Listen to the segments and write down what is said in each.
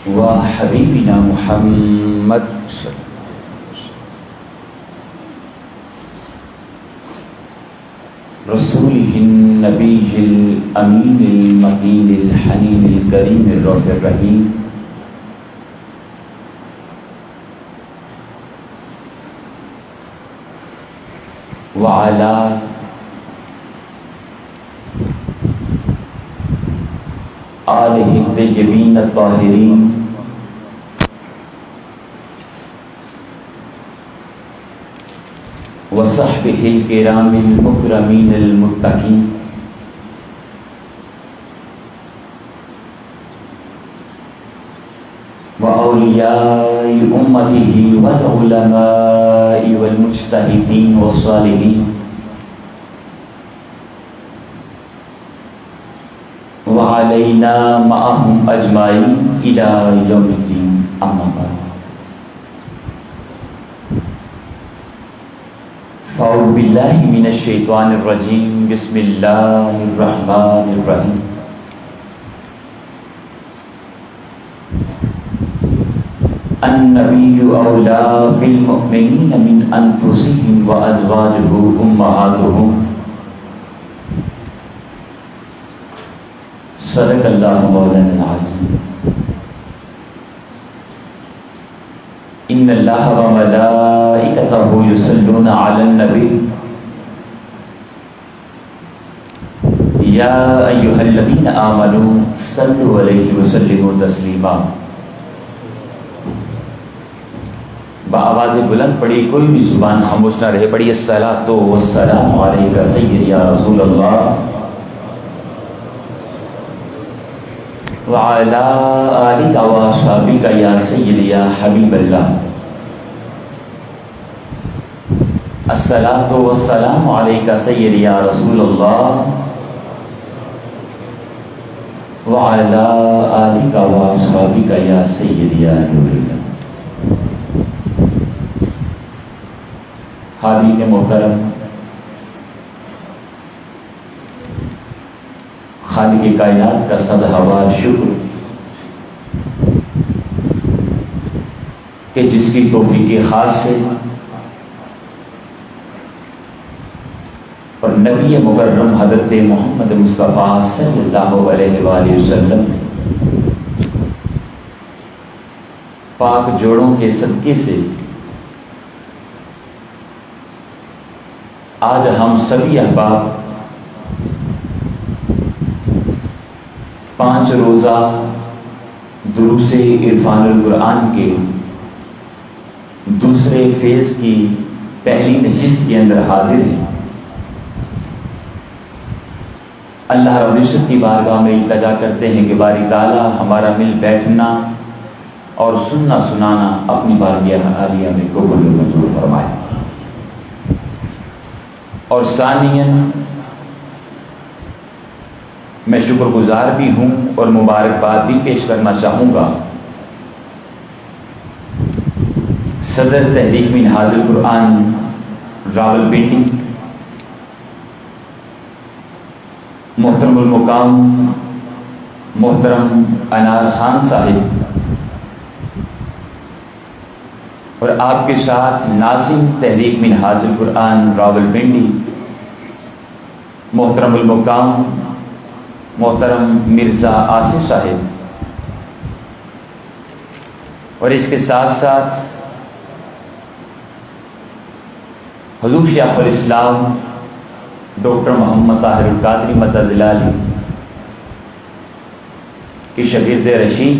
وحبیبنا محمد رسولہ النبی الامین المکین الحنین الکریم الرؤوف الرحیم وعلی آلہ الطیبین الطاہرین وصحبہ الکرام المکرمین المتقین وأولیاء امتہ والعلماء والمجتہدین والصالحین وعلینا معهم اجمعین الی یوم الدین اما بعد فاعوذ باللہ من الشیطان الرجیم بسم اللہ الرحمن الرحیم النبی اولی بالمؤمنین من انفسهم وازواجہ امہاتہم صدق اللہ مولانا العظیم ان اللہ وملائکتہ یصلون علی النبی یا ایہا الذین آمنوا صلوا علیہ وسلموا تسلیما بآواز بلند پڑھی، کوئی بھی زبان خاموش نہ رہے، پڑھی الصلاۃ والسلام علیک سید یا رسول اللہ وعلی آلک واصحابک یا سید یا حبیب اللہ الصلاۃ والسلام علیک سید یا رسول اللہ وعلی آلک واصحابک یا سید یا نور اللہ۔ حاضرین محترم، خالق کائنات کا صد ہزار شکر کہ جس کی توفیق خاص سے اور نبی مکرم حضرت محمد مصطفیٰ صلی اللہ علیہ وآلہ وسلم پاک جوڑوں کے صدقے سے آج ہم سبھی احباب 5 روزہ دروس عرفان القرآن کے دوسرے فیز کی پہلی نشست کے اندر حاضر ہیں۔ اللہ رب العزت کی بارگاہ میں التجا کرتے ہیں کہ باری تعالیٰ ہمارا مل بیٹھنا اور سننا سنانا اپنی بارگاہ عالیہ میں قبول و منظور فرمائے، اور ثانیاً میں شکر گزار بھی ہوں اور مبارکباد بھی پیش کرنا چاہوں گا صدر تحریک منہاج القرآن راولپنڈی محترم المقام محترم انار خان صاحب اور آپ کے ساتھ ناظم تحریک منہاج القرآن راولپنڈی محترم المقام محترم مرزا آصف صاحب، اور اس کے ساتھ ساتھ حضور شیخ الاسلام ڈاکٹر محمد طاہر القادری مدد العالی کی شاگرد رشید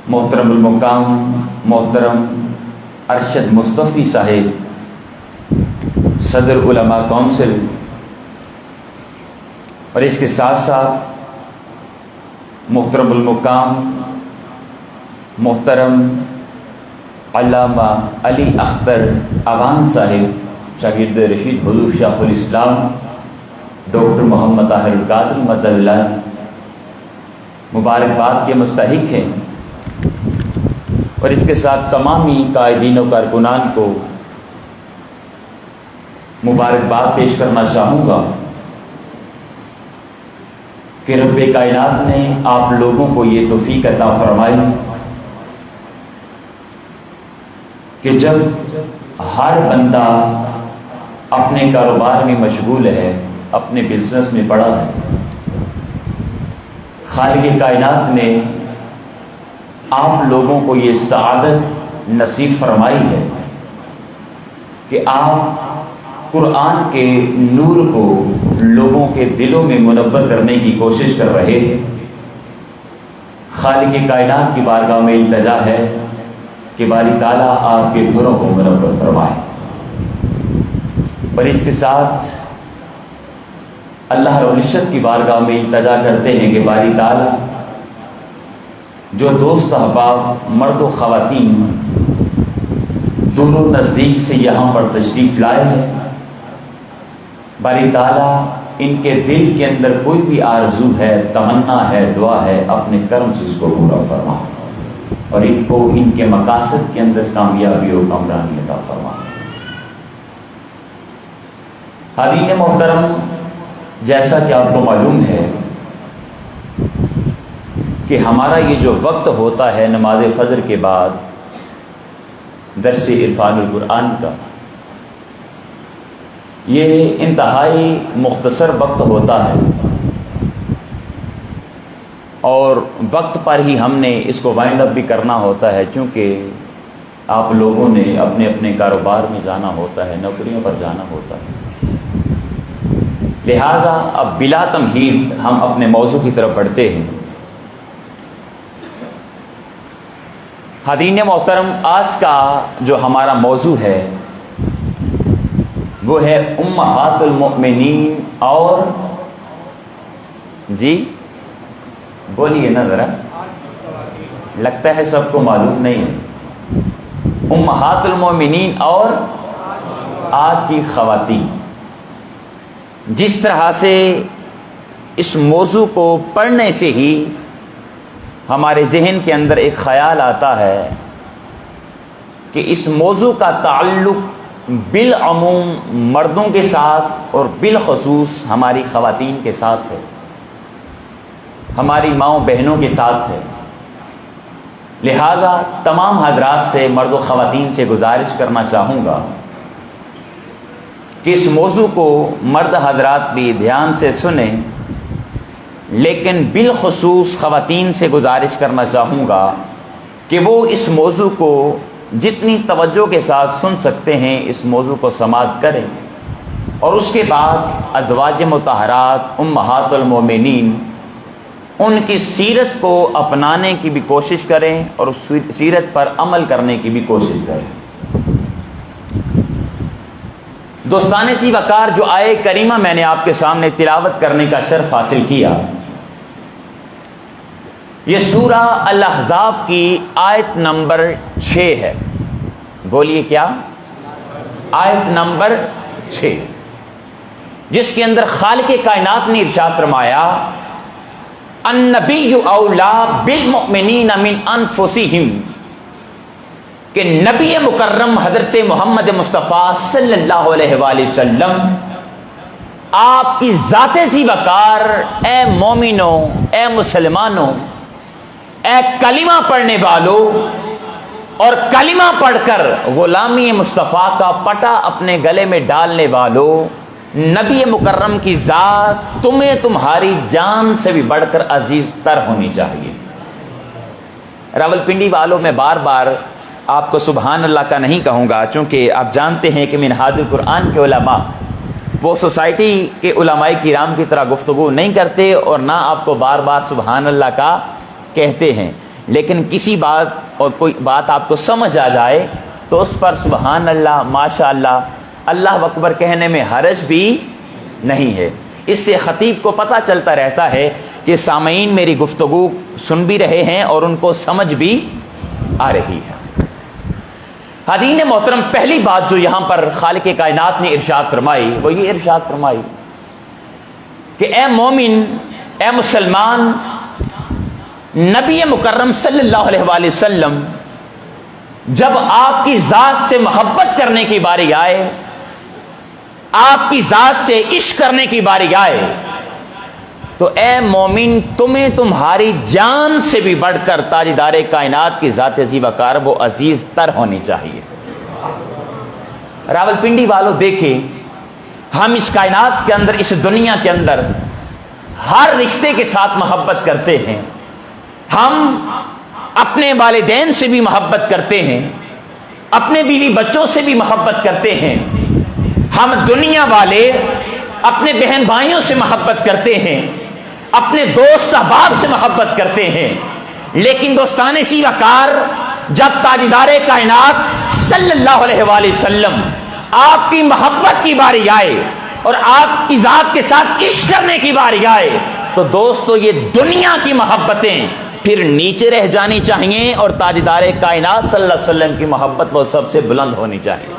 محترم المقام محترم ارشد مصطفی صاحب صدر علماء کونسل، اور اس کے ساتھ ساتھ محترم المقام محترم علامہ علی اختر اوان صاحب شاگرد رشید حضور شیخ الاسلام ڈاکٹر محمد طاہر القادری مدد العالی مبارکباد کے مستحق ہیں، اور اس کے ساتھ تمامی قائدین و کارکنان کو مبارکباد پیش کرنا چاہوں گا کہ رب کائنات نے آپ لوگوں کو یہ توفیق عطا فرمائی کہ جب ہر بندہ اپنے کاروبار میں مشغول ہے، اپنے بزنس میں پڑا ہے، خالق کائنات نے آپ لوگوں کو یہ سعادت نصیب فرمائی ہے کہ آپ قرآن کے نور کو لوگوں کے دلوں میں منور کرنے کی کوشش کر رہے ہیں۔ خالق کائنات کی بارگاہ میں التجا ہے کہ باری تعالیٰ آپ کے گھروں کو منور فرمائے، اور اس کے ساتھ اللہ رب العزت کی بارگاہ میں التجا کرتے ہیں کہ باری تعالیٰ جو دوست احباب مرد و خواتین دور و نزدیک سے یہاں پر تشریف لائے ہیں، باری تعالیٰ ان کے دل کے اندر کوئی بھی آرزو ہے، تمنا ہے، دعا ہے، اپنے کرم سے اس کو پورا فرما، اور ان کو ان کے مقاصد کے اندر کامیابی و کامرانی عطا فرما۔ حاضرین محترم، جیسا کہ آپ کو معلوم ہے کہ ہمارا یہ جو وقت ہوتا ہے نماز فجر کے بعد درس عرفان القرآن کا، یہ انتہائی مختصر وقت ہوتا ہے، اور وقت پر ہی ہم نے اس کو وائنڈ اپ بھی کرنا ہوتا ہے، چونکہ آپ لوگوں نے اپنے اپنے کاروبار میں جانا ہوتا ہے، نوکریوں پر جانا ہوتا ہے، لہذا اب بلا تمہید ہم اپنے موضوع کی طرف بڑھتے ہیں۔ حاضرین محترم، آج کا جو ہمارا موضوع ہے وہ ہے امہات المؤمنین، اور جی بولیے نا ذرا، لگتا ہے سب کو معلوم نہیں ہے۔ امہات المؤمنین اور آج کی خواتین۔ جس طرح سے اس موضوع کو پڑھنے سے ہی ہمارے ذہن کے اندر ایک خیال آتا ہے کہ اس موضوع کا تعلق بالعموم مردوں کے ساتھ اور بالخصوص ہماری خواتین کے ساتھ ہے، ہماری ماؤں بہنوں کے ساتھ ہے، لہذا تمام حضرات سے، مرد و خواتین سے گزارش کرنا چاہوں گا کہ اس موضوع کو مرد حضرات بھی دھیان سے سنیں، لیکن بالخصوص خواتین سے گزارش کرنا چاہوں گا کہ وہ اس موضوع کو جتنی توجہ کے ساتھ سن سکتے ہیں اس موضوع کو سماعت کریں، اور اس کے بعد ازواج مطہرات امہات المومنین ان کی سیرت کو اپنانے کی بھی کوشش کریں اور اس سیرت پر عمل کرنے کی بھی کوشش کریں۔ دوستان سی وقار، جو آیے کریمہ میں نے آپ کے سامنے تلاوت کرنے کا شرف حاصل کیا، یہ سورہ الاحزاب کی آیت نمبر 6 ہے۔ بولیے کیا؟ آیت نمبر 6، جس کے اندر خالق کائنات نے ارشاد فرمایا النبی اولا بالمؤمنین من انفسہم، کہ نبی مکرم حضرت محمد مصطفیٰ صلی اللہ علیہ وآلہ وسلم آپ کی ذات ذی وقار، اے مومنوں، اے مسلمانوں، اے کلمہ پڑھنے والوں اور کلمہ پڑھ کر غلامی مصطفیٰ کا پٹا اپنے گلے میں ڈالنے والوں، نبی مکرم کی ذات تمہیں تمہاری جان سے بھی بڑھ کر عزیز تر ہونی چاہیے۔ راولپنڈی والوں میں بار بار آپ کو سبحان اللہ کا نہیں کہوں گا، چونکہ آپ جانتے ہیں کہ منہاج القرآن کے علماء وہ سوسائٹی کے علماء کرام کی طرح گفتگو نہیں کرتے اور نہ آپ کو بار بار سبحان اللہ کا کہتے ہیں، لیکن کسی بات اور کوئی بات آپ کو سمجھ آ جائے تو اس پر سبحان اللہ، ماشاء اللہ، اللہ اکبر کہنے میں حرج بھی نہیں ہے۔ اس سے خطیب کو پتہ چلتا رہتا ہے کہ سامعین میری گفتگو سن بھی رہے ہیں اور ان کو سمجھ بھی آ رہی ہے۔ حاضرین محترم، پہلی بات جو یہاں پر خالق کائنات نے ارشاد فرمائی وہ یہ ارشاد فرمائی کہ اے مومن، اے مسلمان، نبی مکرم صلی اللہ علیہ وآلہ وسلم جب آپ کی ذات سے محبت کرنے کی باری آئے، آپ کی ذات سے عشق کرنے کی باری آئے، تو اے مومن تمہیں تمہاری جان سے بھی بڑھ کر تاجدار کائنات کی ذات عزیز وقار وہ عزیز تر ہونی چاہیے۔ راولپنڈی والوں دیکھیں، ہم اس کائنات کے اندر، اس دنیا کے اندر ہر رشتے کے ساتھ محبت کرتے ہیں۔ ہم اپنے والدین سے بھی محبت کرتے ہیں، اپنے بیوی بچوں سے بھی محبت کرتے ہیں، ہم دنیا والے اپنے بہن بھائیوں سے محبت کرتے ہیں، اپنے دوست احباب سے محبت کرتے ہیں، لیکن دوستان سی وقار جب تاجدار کائنات صلی اللہ علیہ وآلہ وسلم آپ کی محبت کی باری آئے اور آپ کی ذات کے ساتھ عشق کرنے کی باری آئے تو دوستو یہ دنیا کی محبتیں پھر نیچے رہ جانی چاہیے اور تاجدار کائنات صلی اللہ علیہ وسلم کی محبت وہ سب سے بلند ہونی چاہیے۔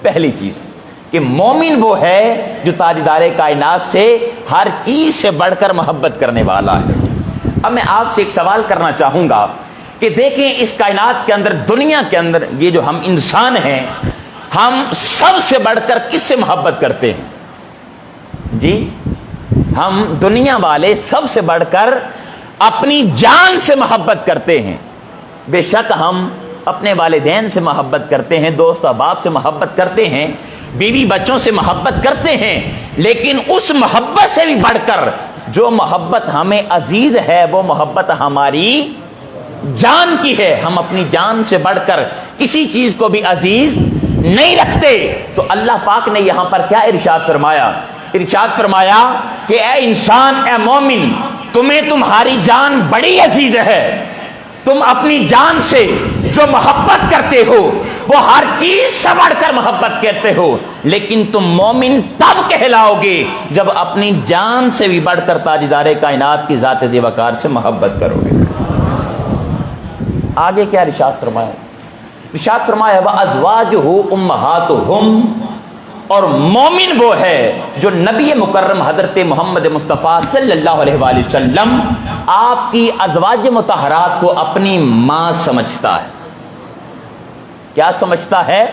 پہلی چیز کہ مومن وہ ہے جو تاجدار کائنات سے ہر چیز سے بڑھ کر محبت کرنے والا ہے۔ اب میں آپ سے ایک سوال کرنا چاہوں گا کہ دیکھیں اس کائنات کے اندر، دنیا کے اندر، یہ جو ہم انسان ہیں، ہم سب سے بڑھ کر کس سے محبت کرتے ہیں؟ جی ہم دنیا والے سب سے بڑھ کر اپنی جان سے محبت کرتے ہیں۔ بے شک ہم اپنے والدین سے محبت کرتے ہیں، دوست احباب سے محبت کرتے ہیں، بیوی بچوں سے محبت کرتے ہیں، لیکن اس محبت سے بھی بڑھ کر جو محبت ہمیں عزیز ہے وہ محبت ہماری جان کی ہے۔ ہم اپنی جان سے بڑھ کر کسی چیز کو بھی عزیز نہیں رکھتے۔ تو اللہ پاک نے یہاں پر کیا ارشاد فرمایا؟ ارشاد فرمایا کہ اے انسان، اے مومن، تمہیں تمہاری جان بڑی عزیز ہے، تم اپنی جان سے جو محبت کرتے ہو وہ ہر چیز سے بڑھ کر محبت کرتے ہو، لیکن تم مومن تب کہلاؤ گے جب اپنی جان سے بھی بڑھ کر تاجدار کائنات کی ذات ذی وقار سے محبت کرو گے۔ آگے کیا ارشاد فرمایا؟ ارشاد فرمایا وَأَزْوَاجُهُ أُمَّهَاتُهُمْ، اور مومن وہ ہے جو نبی مکرم حضرت محمد مصطفیٰ صلی اللہ علیہ وآلہ وسلم آپ کی ازواج مطہرات کو اپنی ماں سمجھتا ہے۔ کیا سمجھتا ہے؟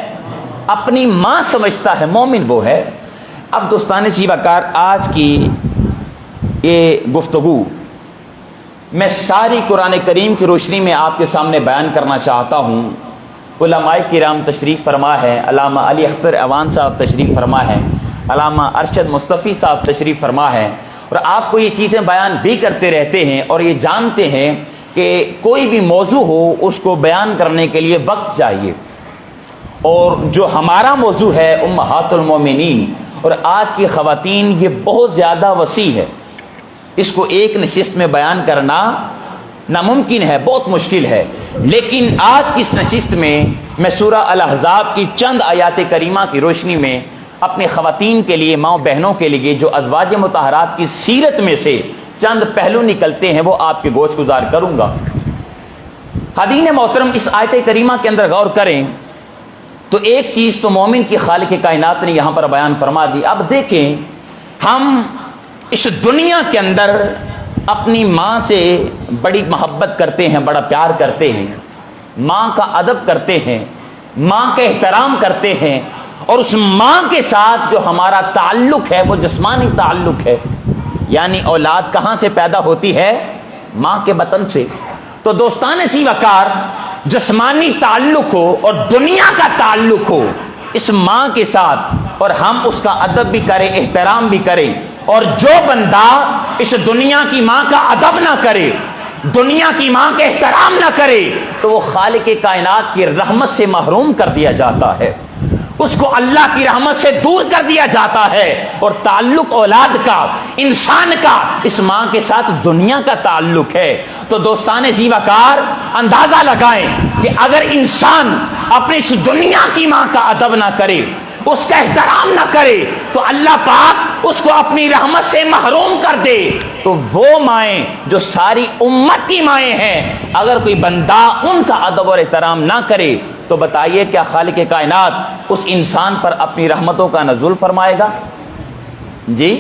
اپنی ماں سمجھتا ہے، مومن وہ ہے۔ اب دوستان سی وقار آج کی یہ گفتگو میں ساری قرآن کریم کی روشنی میں آپ کے سامنے بیان کرنا چاہتا ہوں۔ علماء کرام تشریف فرما ہے، علامہ علی اختر ایوان صاحب تشریف فرما ہے، علامہ ارشد مصطفی صاحب تشریف فرما ہے، اور آپ کو یہ چیزیں بیان بھی کرتے رہتے ہیں اور یہ جانتے ہیں کہ کوئی بھی موضوع ہو اس کو بیان کرنے کے لیے وقت چاہیے، اور جو ہمارا موضوع ہے امہات المومنین اور آج کی خواتین، یہ بہت زیادہ وسیع ہے، اس کو ایک نشست میں بیان کرنا ناممکن ہے، بہت مشکل ہے، لیکن آج کی اس نشست میں میں سورہ الاحزاب کی چند آیات کریمہ کی روشنی میں اپنی خواتین کے لیے، ماں بہنوں کے لیے جو ازواج مطہرات کی سیرت میں سے چند پہلو نکلتے ہیں وہ آپ کے گوش گزار کروں گا۔ حاضرین محترم، اس آیت کریمہ کے اندر غور کریں تو ایک چیز تو مومن کی خالق کائنات نے یہاں پر بیان فرما دی۔ اب دیکھیں، ہم اس دنیا کے اندر اپنی ماں سے بڑی محبت کرتے ہیں، بڑا پیار کرتے ہیں، ماں کا ادب کرتے ہیں، ماں کا احترام کرتے ہیں، اور اس ماں کے ساتھ جو ہمارا تعلق ہے وہ جسمانی تعلق ہے، یعنی اولاد کہاں سے پیدا ہوتی ہے؟ ماں کے بطن سے۔ تو دوستان سی وقار جسمانی تعلق ہو اور دنیا کا تعلق ہو اس ماں کے ساتھ، اور ہم اس کا ادب بھی کریں، احترام بھی کریں، اور جو بندہ اس دنیا کی ماں کا ادب نہ کرے، دنیا کی ماں کا احترام نہ کرے، تو وہ خالق کائنات کی رحمت سے محروم کر دیا جاتا ہے، اس کو اللہ کی رحمت سے دور کر دیا جاتا ہے۔ اور تعلق اولاد کا، انسان کا اس ماں کے ساتھ دنیا کا تعلق ہے۔ تو دوستان ذی وقار اندازہ لگائیں کہ اگر انسان اپنی اس دنیا کی ماں کا ادب نہ کرے، اس کا احترام نہ کرے، تو اللہ پاک اس کو اپنی رحمت سے محروم کر دے۔ تو وہ مائیں جو ساری امت کی مائیں ہیں، اگر کوئی بندہ ان کا ادب اور احترام نہ کرے تو بتائیے کیا خالق کائنات اس انسان پر اپنی رحمتوں کا نزول فرمائے گا؟ جی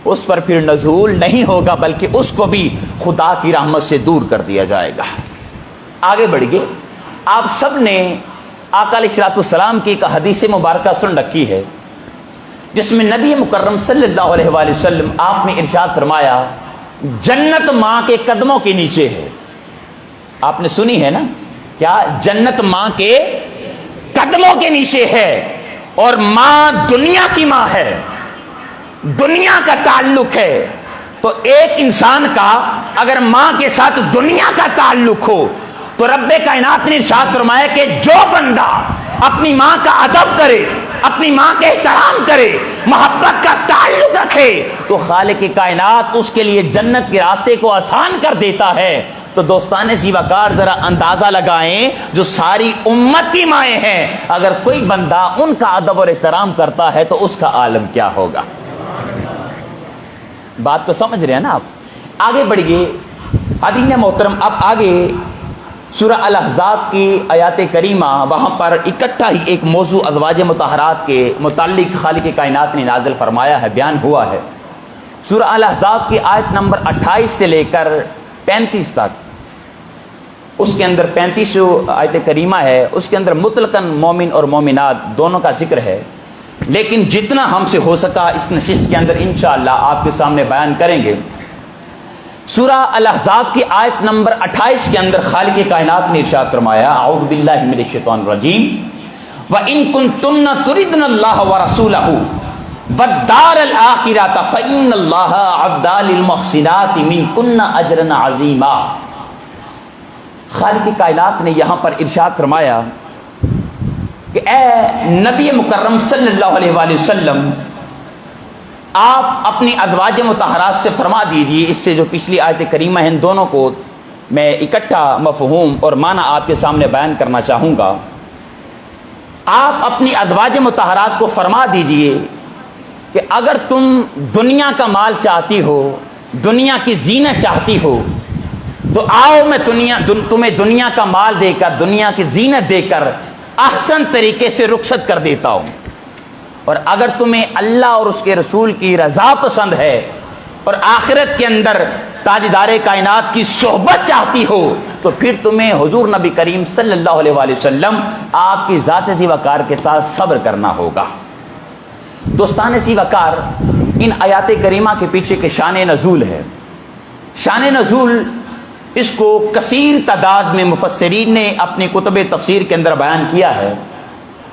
اس پر پھر نزول نہیں ہوگا، بلکہ اس کو بھی خدا کی رحمت سے دور کر دیا جائے گا۔ آگے بڑھیے، آپ سب نے آقا علیہ الصلوۃ والسلام کی ایک حدیث مبارکہ سن رکھی ہے جس میں نبی مکرم صلی اللہ علیہ وآلہ وسلم آپ نے ارشاد فرمایا جنت ماں کے قدموں کے نیچے ہے. آپ نے سنی ہے نا کیا؟ جنت ماں کے قدموں کے نیچے ہے. اور ماں دنیا کی ماں ہے, دنیا کا تعلق ہے. تو ایک انسان کا اگر ماں کے ساتھ دنیا کا تعلق ہو تو رب کائنات نے ارشاد فرمایا کہ جو بندہ اپنی ماں کا ادب کرے, اپنی ماں کے احترام کرے, محبت کا تعلق رکھے, تو خالق کائنات اس کے لیے جنت کے راستے کو آسان کر دیتا ہے. تو دوستان زیوکار ذرا اندازہ لگائیں جو ساری امت کی مائیں ہیں, اگر کوئی بندہ ان کا ادب اور احترام کرتا ہے تو اس کا عالم کیا ہوگا. بات کو سمجھ رہے ہیں نا آپ؟ آگے بڑھیے حاضرین محترم. اب آگے سورہ الاحزاب کی آیات کریمہ, وہاں پر اکٹھا ہی ایک موضوع ازواج مطہرات کے متعلق خالق کائنات نے نازل فرمایا ہے, بیان ہوا ہے. سورہ الاحزاب کی آیت نمبر 28 سے لے کر 35 تک, اس کے اندر 35 آیت کریمہ ہے, اس کے اندر مطلقاً مومن اور مومنات دونوں کا ذکر ہے. لیکن جتنا ہم سے ہو سکا اس نشست کے اندر انشاءاللہ آپ کے سامنے بیان کریں گے. سورہ الاحزاب کی آیت نمبر 28 کے اندر خالق کائنات نے ارشاد فرمایا اعوذ باللہ من الشیطان الرجیم وَإِن كُنتُنَّ تُرِدْنَ اللَّهَ وَرَسُولَهُ وَالدَّارَ الْآخِرَةَ فَإِنَّ اللَّهَ أَعَدَّ لِلْمُحْسِنَاتِ مِنكُنَّ أَجْرًا عَظِيمًا. خالق کائنات نے یہاں پر ارشاد فرمایا کہ اے نبی مکرم صلی اللہ علیہ وآلہ وسلم, آپ اپنی ازواج مطہرات سے فرما دیجئے. اس سے جو پچھلی آیت کریمہ ہیں دونوں کو میں اکٹھا مفہوم اور معنی آپ کے سامنے بیان کرنا چاہوں گا. آپ اپنی ازواج مطہرات کو فرما دیجئے کہ اگر تم دنیا کا مال چاہتی ہو, دنیا کی زینت چاہتی ہو, تو آؤ میں تمہیں دنیا کا مال دے کر, دنیا کی زینت دے کر احسن طریقے سے رخصت کر دیتا ہوں. اور اگر تمہیں اللہ اور اس کے رسول کی رضا پسند ہے اور آخرت کے اندر تاجدار کائنات کی صحبت چاہتی ہو تو پھر تمہیں حضور نبی کریم صلی اللہ علیہ وآلہ وسلم آپ کی ذات زیوکار کے ساتھ صبر کرنا ہوگا. دوستان زیوکار, ان آیات کریمہ کے پیچھے کے شان نزول ہے. شان نزول اس کو کثیر تعداد میں مفسرین نے اپنی کتب تفسیر کے اندر بیان کیا ہے,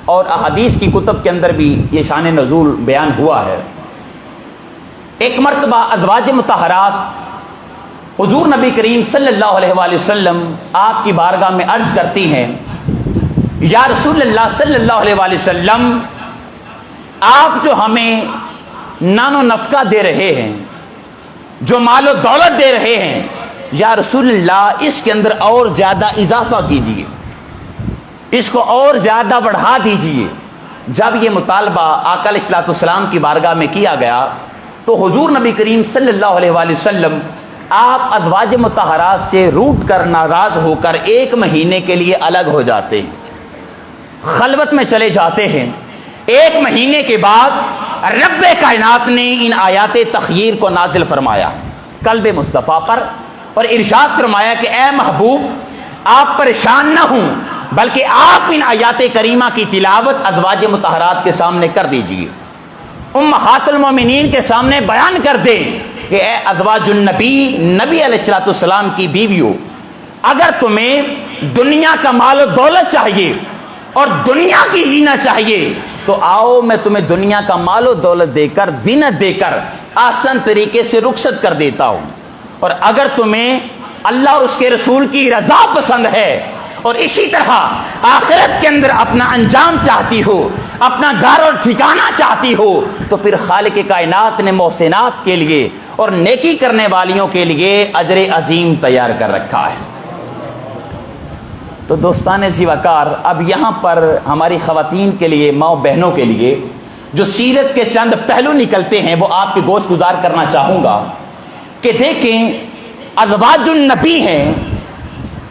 اور احادیث کی کتب کے اندر بھی یہ شان نزول بیان ہوا ہے. ایک مرتبہ ازواج مطہرات حضور نبی کریم صلی اللہ علیہ وآلہ وسلم آپ کی بارگاہ میں عرض کرتی ہیں یا رسول اللہ صلی اللہ علیہ وآلہ وسلم, آپ جو ہمیں نان و نفقہ دے رہے ہیں, جو مال و دولت دے رہے ہیں, یا رسول اللہ اس کے اندر اور زیادہ اضافہ کیجیے, اس کو اور زیادہ بڑھا دیجیے. جب یہ مطالبہ آقا علیہ الصلوۃ والسلام کی بارگاہ میں کیا گیا تو حضور نبی کریم صلی اللہ علیہ وآلہ وسلم آپ ازواج مطہرات سے روٹ کر, ناراض ہو کر 1 مہینے کے لیے الگ ہو جاتے ہیں, خلوت میں چلے جاتے ہیں. 1 مہینے کے بعد رب کائنات نے ان آیات تخییر کو نازل فرمایا قلب مصطفیٰ پر, اور ارشاد فرمایا کہ اے محبوب آپ پریشان نہ ہوں, بلکہ آپ ان آیات کریمہ کی تلاوت ازواج مطہرات کے سامنے کر دیجئے, امہات المومنین کے سامنے بیان کر دیں کہ اے ازواج النبی, نبی علیہ الصلوۃ والسلام کی بیویوں, اگر تمہیں دنیا کا مال و دولت چاہیے اور دنیا کی زینت چاہیے تو آؤ میں تمہیں دنیا کا مال و دولت دے کر, زینت دے کر آسان طریقے سے رخصت کر دیتا ہوں. اور اگر تمہیں اللہ اور اس کے رسول کی رضا پسند ہے اور اسی طرح آخرت کے اندر اپنا انجام چاہتی ہو, اپنا گھر اور ٹھکانہ چاہتی ہو, تو پھر خالق کائنات نے محسنات کے لیے اور نیکی کرنے والیوں کے لیے اجر عظیم تیار کر رکھا ہے. تو دوستان زیوکار, اب یہاں پر ہماری خواتین کے لیے, ماں بہنوں کے لیے جو سیرت کے چند پہلو نکلتے ہیں وہ آپ کے گوش گزار کرنا چاہوں گا کہ دیکھیں ازواج النبی ہیں,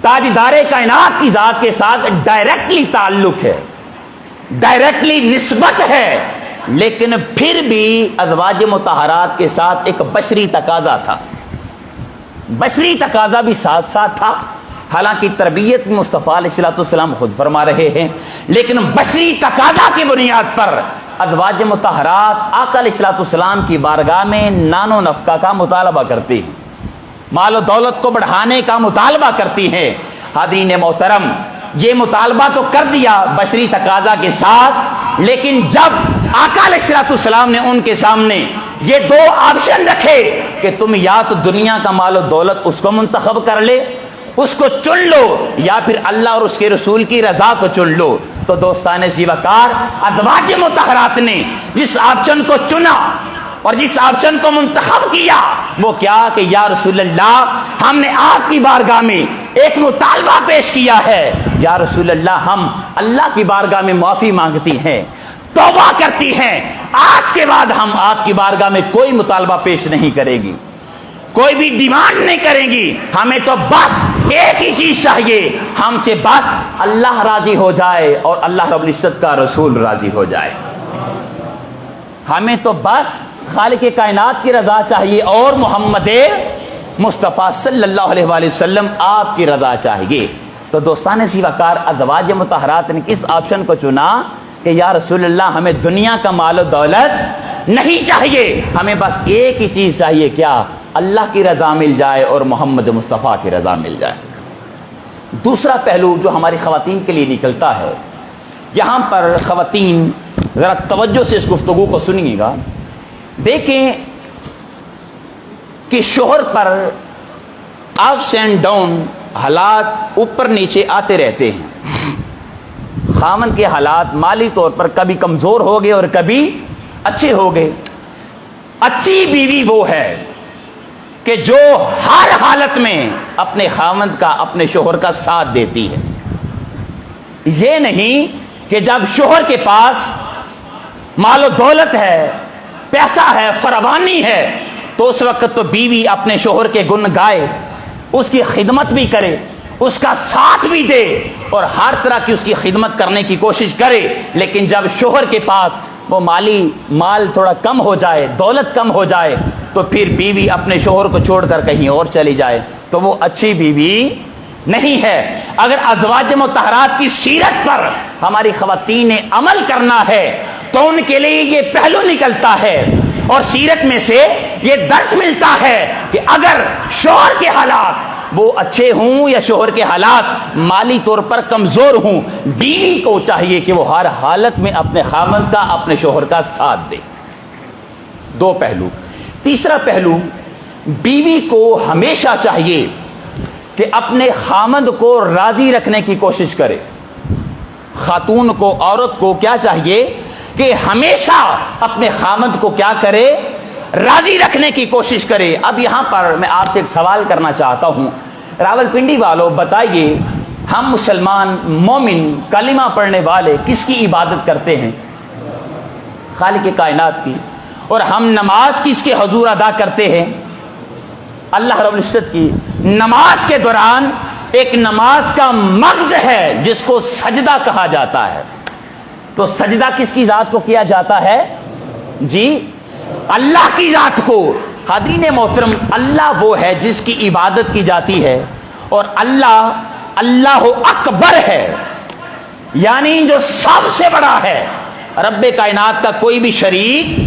تاجدار کائنات کی ذات کے ساتھ ڈائریکٹلی تعلق ہے, ڈائریکٹلی نسبت ہے, لیکن پھر بھی ازواج مطہرات کے ساتھ ایک بشری تقاضا تھا, بشری تقاضا بھی ساتھ ساتھ تھا. حالانکہ تربیت مصطفیٰ علیہ الصلوۃ والسلام خود فرما رہے ہیں, لیکن بشری تقاضا کی بنیاد پر ازواج مطہرات آقا علیہ الصلوۃ والسلام کی بارگاہ میں نان و نفقہ کا مطالبہ کرتی ہیں، مال و دولت کو بڑھانے کا مطالبہ کرتی ہیں۔ حاضرین محترم، یہ مطالبہ تو کر دیا بشری تقاضا کے ساتھ، لیکن جب آقا علیہ الصلوۃ والسلام نے ان کے سامنے یہ دو آپشن رکھے کہ تم یا تو دنیا کا مال و دولت اس کو منتخب کر لے، اس کو چن لو، یا پھر اللہ اور اس کے رسول کی رضا کو چن لو، تو دوستان زیوکار ازواج مطہرات نے جس آپشن کو چنا اور جس آپشن کو منتخب کیا وہ کیا کہ یا رسول اللہ، ہم نے آپ کی بارگاہ میں ایک مطالبہ پیش کیا ہے، یا رسول اللہ ہم اللہ کی بارگاہ میں معافی مانگتی ہیں، توبہ کرتی ہیں، آج کے بعد ہم آپ کی بارگاہ میں کوئی مطالبہ پیش نہیں کرے گی، کوئی بھی ڈیمانڈ نہیں کریں گی، ہمیں تو بس ایک ہی چیز چاہیے، ہم سے بس اللہ راضی ہو جائے اور اللہ رب العزت کا رسول راضی ہو جائے، ہمیں تو بس خالق کائنات کی رضا چاہیے اور محمد مصطفیٰ صلی اللہ علیہ وآلہ وسلم آپ کی رضا چاہیے۔ تو دوستان زیوکار ازواج مطہرات نے کس آپشن کو چنا کہ یا رسول اللہ ہمیں دنیا کا مال و دولت نہیں چاہیے، ہمیں بس ایک ہی چیز چاہیے، کیا؟ اللہ کی رضا مل جائے اور محمد مصطفیٰ کی رضا مل جائے۔ دوسرا پہلو جو ہماری خواتین کے لیے نکلتا ہے، یہاں پر خواتین ذرا توجہ سے اس گفتگو کو سنیے گا، دیکھیں کہ شوہر پر اپس اینڈ ڈاؤن حالات اوپر نیچے آتے رہتے ہیں، خامن کے حالات مالی طور پر کبھی کمزور ہو گئے اور کبھی اچھے ہو گئے۔ اچھی بیوی وہ ہے کہ جو ہر حالت میں اپنے خامند کا، اپنے شوہر کا ساتھ دیتی ہے۔ یہ نہیں کہ جب شوہر کے پاس مال و دولت ہے، پیسہ ہے، فراوانی ہے، تو اس وقت تو بیوی اپنے شوہر کے گن گائے، اس کی خدمت بھی کرے، اس کا ساتھ بھی دے اور ہر طرح کی اس کی خدمت کرنے کی کوشش کرے، لیکن جب شوہر کے پاس وہ مال تھوڑا کم ہو جائے، دولت کم ہو جائے، تو پھر بیوی اپنے شوہر کو چھوڑ کر کہیں اور چلی جائے، تو وہ اچھی بیوی نہیں ہے۔ اگر ازواج مطہرات کی سیرت پر ہماری خواتین نے عمل کرنا ہے تو ان کے لیے یہ پہلو نکلتا ہے اور سیرت میں سے یہ درس ملتا ہے کہ اگر شوہر کے حالات وہ اچھے ہوں یا شوہر کے حالات مالی طور پر کمزور ہوں، بیوی کو چاہیے کہ وہ ہر حالت میں اپنے خاوند کا، اپنے شوہر کا ساتھ دے۔ دو پہلو۔ تیسرا پہلو، بیوی کو ہمیشہ چاہیے کہ اپنے خاوند کو راضی رکھنے کی کوشش کرے۔ خاتون کو، عورت کو کیا چاہیے کہ ہمیشہ اپنے خاوند کو کیا کرے؟ راضی رکھنے کی کوشش کرے۔ اب یہاں پر میں آپ سے ایک سوال کرنا چاہتا ہوں، راولپنڈی والوں بتائیے، ہم مسلمان مومن کلمہ پڑھنے والے کس کی عبادت کرتے ہیں؟ خالق کائنات کی۔ اور ہم نماز کس کے حضور ادا کرتے ہیں؟ اللہ رب العزت کی۔ نماز کے دوران ایک نماز کا مغز ہے جس کو سجدہ کہا جاتا ہے، تو سجدہ کس کی ذات کو کیا جاتا ہے؟ جی، اللہ کی ذات کو۔ حاضرین محترم، اللہ وہ ہے جس کی عبادت کی جاتی ہے، اور اللہ اکبر ہے، یعنی جو سب سے بڑا ہے۔ رب کائنات کا کوئی بھی شریک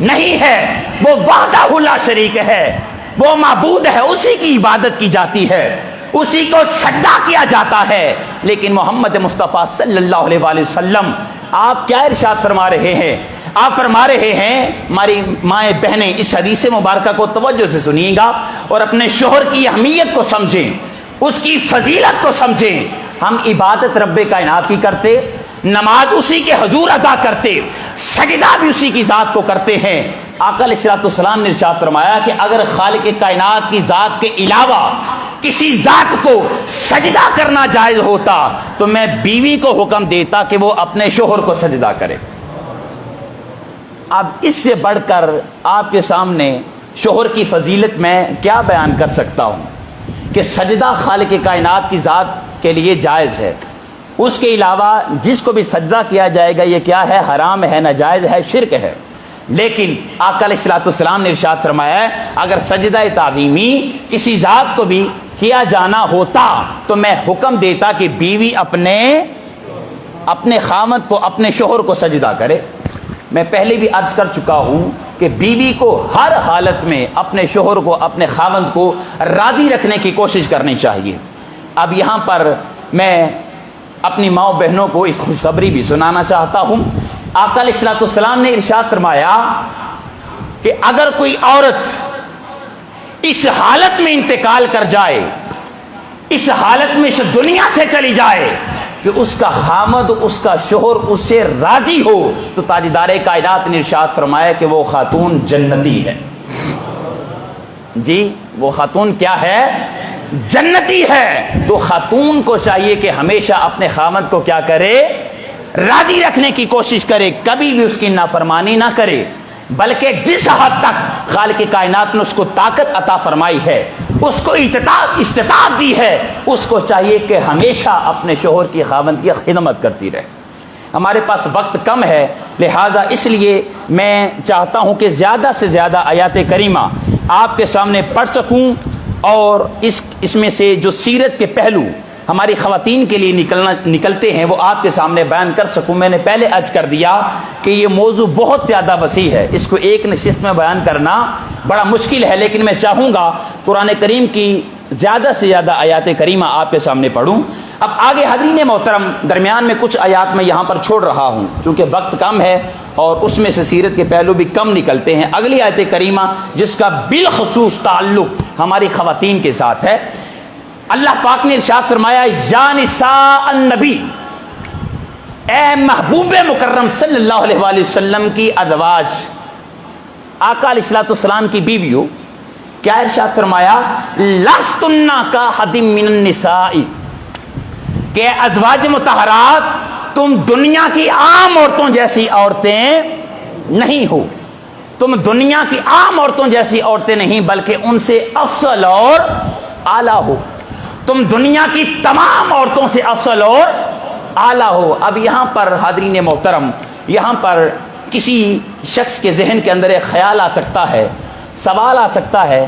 نہیں ہے، وہ وحدہ لا شریک ہے، وہ معبود ہے، اسی کی عبادت کی جاتی ہے، اسی کو سجدہ کیا جاتا ہے۔ لیکن محمد مصطفیٰ صلی اللہ علیہ وآلہ وسلم آپ کیا ارشاد فرما رہے ہیں؟ آپ فرما رہے ہیں، ہماری مائیں بہنیں اس حدیث مبارکہ کو توجہ سے سنیے گا اور اپنے شوہر کی اہمیت کو سمجھیں، اس کی فضیلت کو سمجھیں۔ ہم عبادت رب کائنات کی کرتے، نماز اسی کے حضور ادا کرتے، سجدہ بھی اسی کی ذات کو کرتے ہیں۔ آقا علیہ الصلوۃ والسلام نے ارشاد فرمایا کہ اگر خالق کائنات کی ذات کے علاوہ کسی ذات کو سجدہ کرنا جائز ہوتا تو میں بیوی کو حکم دیتا کہ وہ اپنے شوہر کو سجدہ کرے۔ اب اس سے بڑھ کر آپ کے سامنے شوہر کی فضیلت میں کیا بیان کر سکتا ہوں کہ سجدہ خالق کائنات کی ذات کے لیے جائز ہے، اس کے علاوہ جس کو بھی سجدہ کیا جائے گا یہ کیا ہے؟ حرام ہے، ناجائز ہے، شرک ہے۔ لیکن آقا علیہ الصلوۃ والسلام نے ارشاد فرمایا ہے اگر سجدہ تعظیمی کسی ذات کو بھی کیا جانا ہوتا تو میں حکم دیتا کہ بیوی اپنے خامد کو، اپنے شوہر کو سجدہ کرے۔ میں پہلے بھی عرض کر چکا ہوں کہ بیوی کو ہر حالت میں اپنے شوہر کو، اپنے خاوند کو راضی رکھنے کی کوشش کرنی چاہیے۔ اب یہاں پر میں اپنی ماؤں بہنوں کو ایک خوشخبری بھی سنانا چاہتا ہوں۔ آقا علیہ الصلوۃ والسلام نے ارشاد فرمایا کہ اگر کوئی عورت اس حالت میں انتقال کر جائے، اس حالت میں اس دنیا سے چلی جائے کہ اس کا خامد، اس کا شوہر اس سے راضی ہو، تو تاجدار کائنات نے ارشاد فرمایا کہ وہ خاتون جنتی ہے۔ جی وہ خاتون کیا ہے؟ جنتی ہے۔ تو خاتون کو چاہیے کہ ہمیشہ اپنے خامد کو کیا کرے؟ راضی رکھنے کی کوشش کرے، کبھی بھی اس کی نافرمانی نہ کرے، بلکہ جس حد تک خالق کائنات نے اس کو طاقت عطا فرمائی ہے، اس کو استطاعت دی ہے، اس کو چاہیے کہ ہمیشہ اپنے شوہر کی، خاوند کی خدمت کرتی رہے۔ ہمارے پاس وقت کم ہے، لہٰذا اس لیے میں چاہتا ہوں کہ زیادہ سے زیادہ آیات کریمہ آپ کے سامنے پڑھ سکوں، اور اس میں سے جو سیرت کے پہلو ہماری خواتین کے لیے نکلتے ہیں وہ آپ کے سامنے بیان کر سکوں۔ میں نے پہلے عرض کر دیا کہ یہ موضوع بہت زیادہ وسیع ہے، اس کو ایک نشست میں بیان کرنا بڑا مشکل ہے، لیکن میں چاہوں گا قرآن کریم کی زیادہ سے زیادہ آیات کریمہ آپ کے سامنے پڑھوں۔ اب آگے حضرین محترم، درمیان میں کچھ آیات میں یہاں پر چھوڑ رہا ہوں چونکہ وقت کم ہے اور اس میں سے سیرت کے پہلو بھی کم نکلتے ہیں۔ اگلی آیت کریمہ جس کا بالخصوص تعلق ہماری خواتین کے ساتھ ہے، اللہ پاک نے ارشاد فرمایا یا نساء النبی، اے محبوب مکرم صلی اللہ علیہ وآلہ وسلم کی ازواج، آقا علیہ الصلوۃ والسلام کی بیویوں، کیا ارشاد فرمایا؟ لستن کاحد من النساء، کہ ازواج مطہرات تم دنیا کی عام عورتوں جیسی عورتیں نہیں ہو، تم دنیا کی عام عورتوں جیسی عورتیں نہیں بلکہ ان سے افضل اور اعلیٰ ہو، تم دنیا کی تمام عورتوں سے افضل اور اعلیٰ ہو۔ اب یہاں پر حاضرین محترم، یہاں پر کسی شخص کے ذہن کے اندر ایک خیال آ سکتا ہے، سوال آ سکتا ہے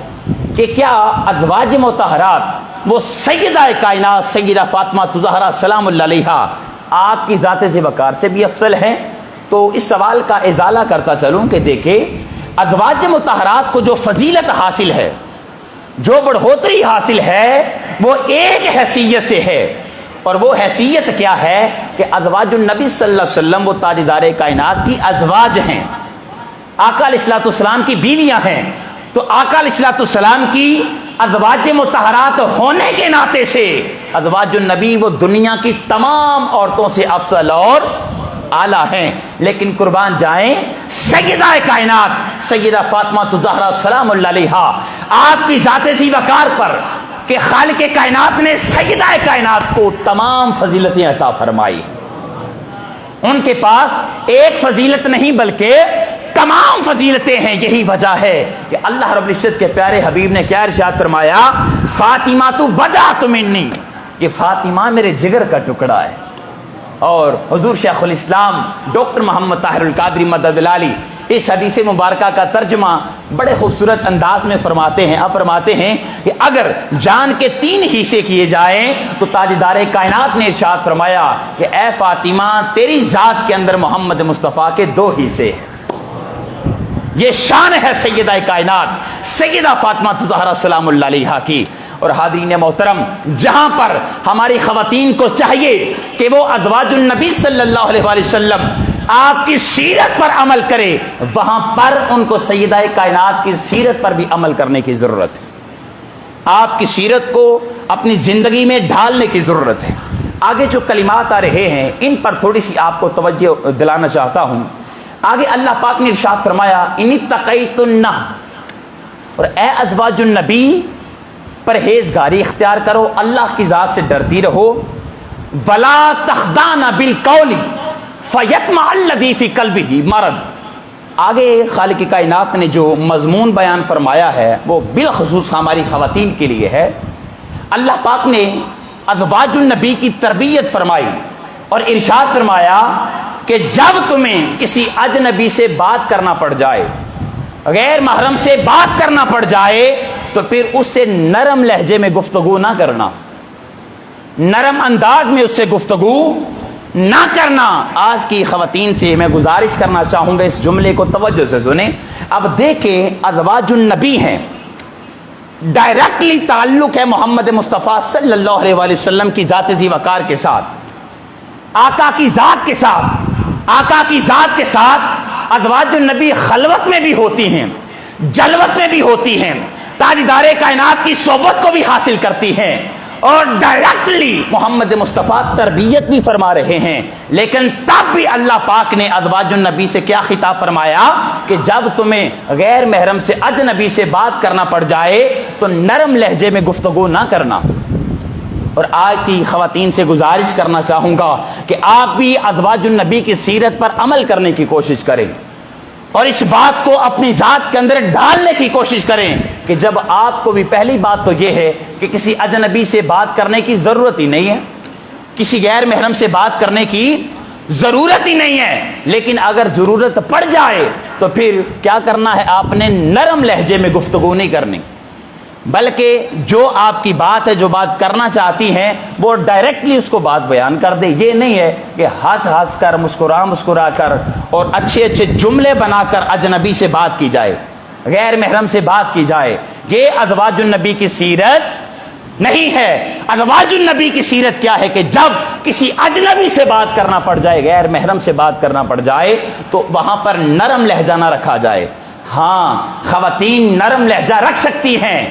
کہ کیا ازواج مطہرات وہ سیدہ کائنات سیدہ فاطمہ الزہرا سلام اللہ علیہا آپ کی ذات ذوقار سے بھی افضل ہیں؟ تو اس سوال کا ازالہ کرتا چلوں کہ دیکھیں، ازواج مطہرات کو جو فضیلت حاصل ہے، جو بڑھوتری حاصل ہے، وہ ایک حیثیت سے ہے، اور وہ حیثیت کیا ہے کہ ازواج النبی صلی اللہ علیہ وسلم وہ تاجدار کائنات کی ازواج ہیں، آقا علیہ الصلوۃ والسلام کی بیویاں ہیں۔ تو آقا علیہ الصلوۃ والسلام کی ازواج مطہرات ہونے کے ناطے سے ازواج النبی وہ دنیا کی تمام عورتوں سے افضل اور اعلیٰ ہیں۔ لیکن قربان جائیں سیدہ کائنات سیدہ فاطمہ الزہرا سلام اللہ علیہا آپ کی ذات ذوقار پر کہ خالق کائنات نے سیدہ کائنات کو تمام فضیلتیں عطا فرمائی، ان کے پاس ایک فضیلت نہیں بلکہ تمام فضیلتیں ہیں۔ یہی وجہ ہے کہ اللہ رب العزت کے پیارے حبیب نے کیا ارشاد فرمایا؟ فاطمہ تو بضعۃ منی، یہ فاطمہ میرے جگر کا ٹکڑا ہے۔ اور حضور شیخ الاسلام ڈاکٹر محمد طاہر القادری مدد العالی اس حدیث مبارکہ کا ترجمہ بڑے خوبصورت انداز میں فرماتے ہیں۔ اب فرماتے ہیں کہ اگر جان کے 3 حصے کیے جائیں تو تاجدار کائنات نے ارشاد فرمایا کہ اے فاطمہ تیری ذات کے اندر محمد مصطفیٰ کے 2 حصے ہیں۔ یہ شان ہے سیدہ کائنات سیدہ فاطمہ الزہرا سلام اللہ علیہا کی۔ اور حاضرین محترم، جہاں پر ہماری خواتین کو چاہیے کہ وہ ازواج النبی صلی اللہ علیہ وآلہ وسلم آپ کی سیرت پر عمل کرے، وہاں پر ان کو سیدہ کائنات کی سیرت پر بھی عمل کرنے کی ضرورت ہے، آپ کی سیرت کو اپنی زندگی میں ڈھالنے کی ضرورت ہے۔ آگے جو کلمات آ رہے ہیں ان پر تھوڑی سی آپ کو توجہ دلانا چاہتا ہوں۔ آگے اللہ پاک نے ارشاد فرمایا ان اتقیتن، اور اے ازواج النبی پرہیزگاری اختیار کرو، اللہ کی ذات سے ڈرتی رہو، ولا تخضعن بالقول فیطمع الذی فی قلبہ مرض۔ آگے خالق کائنات نے جو مضمون بیان فرمایا ہے وہ بالخصوص ہماری خواتین کے لیے ہے۔ اللہ پاک نے ازواج النبی کی تربیت فرمائی اور ارشاد فرمایا کہ جب تمہیں کسی اجنبی سے بات کرنا پڑ جائے، غیر محرم سے بات کرنا پڑ جائے، تو پھر اس سے نرم لہجے میں گفتگو نہ کرنا، نرم انداز میں اس سے گفتگو نہ کرنا. آج کی خواتین سے میں گزارش کرنا چاہوں گا, اس جملے کو توجہ سے سنیں. اب دیکھیں ازواج النبی ہیں, ڈائریکٹلی تعلق ہے محمد مصطفیٰ صلی اللہ علیہ وآلہ وسلم کی ذات ذی وقار کے ساتھ, آقا کی ذات کے ساتھ. آقا کی ذات کے ساتھ ازواج النبی خلوت میں بھی ہوتی ہیں, جلوت میں بھی ہوتی ہیں, تاجدار کائنات کی صحبت کو بھی حاصل کرتی ہیں, اور ڈائریکٹلی محمد مصطفیٰ تربیت بھی فرما رہے ہیں. لیکن تب بھی اللہ پاک نے ازواج النبی سے کیا خطاب فرمایا کہ جب تمہیں غیر محرم سے اجنبی سے بات کرنا پڑ جائے تو نرم لہجے میں گفتگو نہ کرنا. اور آج کی خواتین سے گزارش کرنا چاہوں گا کہ آپ بھی ازواج النبی کی سیرت پر عمل کرنے کی کوشش کریں, اور اس بات کو اپنی ذات کے اندر ڈالنے کی کوشش کریں کہ جب آپ کو بھی, پہلی بات تو یہ ہے کہ کسی اجنبی سے بات کرنے کی ضرورت ہی نہیں ہے, کسی غیر محرم سے بات کرنے کی ضرورت ہی نہیں ہے. لیکن اگر ضرورت پڑ جائے تو پھر کیا کرنا ہے, آپ نے نرم لہجے میں گفتگو نہیں کرنی, بلکہ جو آپ کی بات ہے, جو بات کرنا چاہتی ہیں, وہ ڈائریکٹلی اس کو بات بیان کر دے. یہ نہیں ہے کہ ہنس ہنس کر, مسکرا کر اور اچھے اچھے جملے بنا کر اجنبی سے بات کی جائے, غیر محرم سے بات کی جائے. یہ ازواج النبی کی سیرت نہیں ہے. ازواج النبی کی سیرت کیا ہے کہ جب کسی اجنبی سے بات کرنا پڑ جائے, غیر محرم سے بات کرنا پڑ جائے, تو وہاں پر نرم لہجہ نہ رکھا جائے. ہاں, خواتین نرم لہجہ رکھ سکتی ہیں,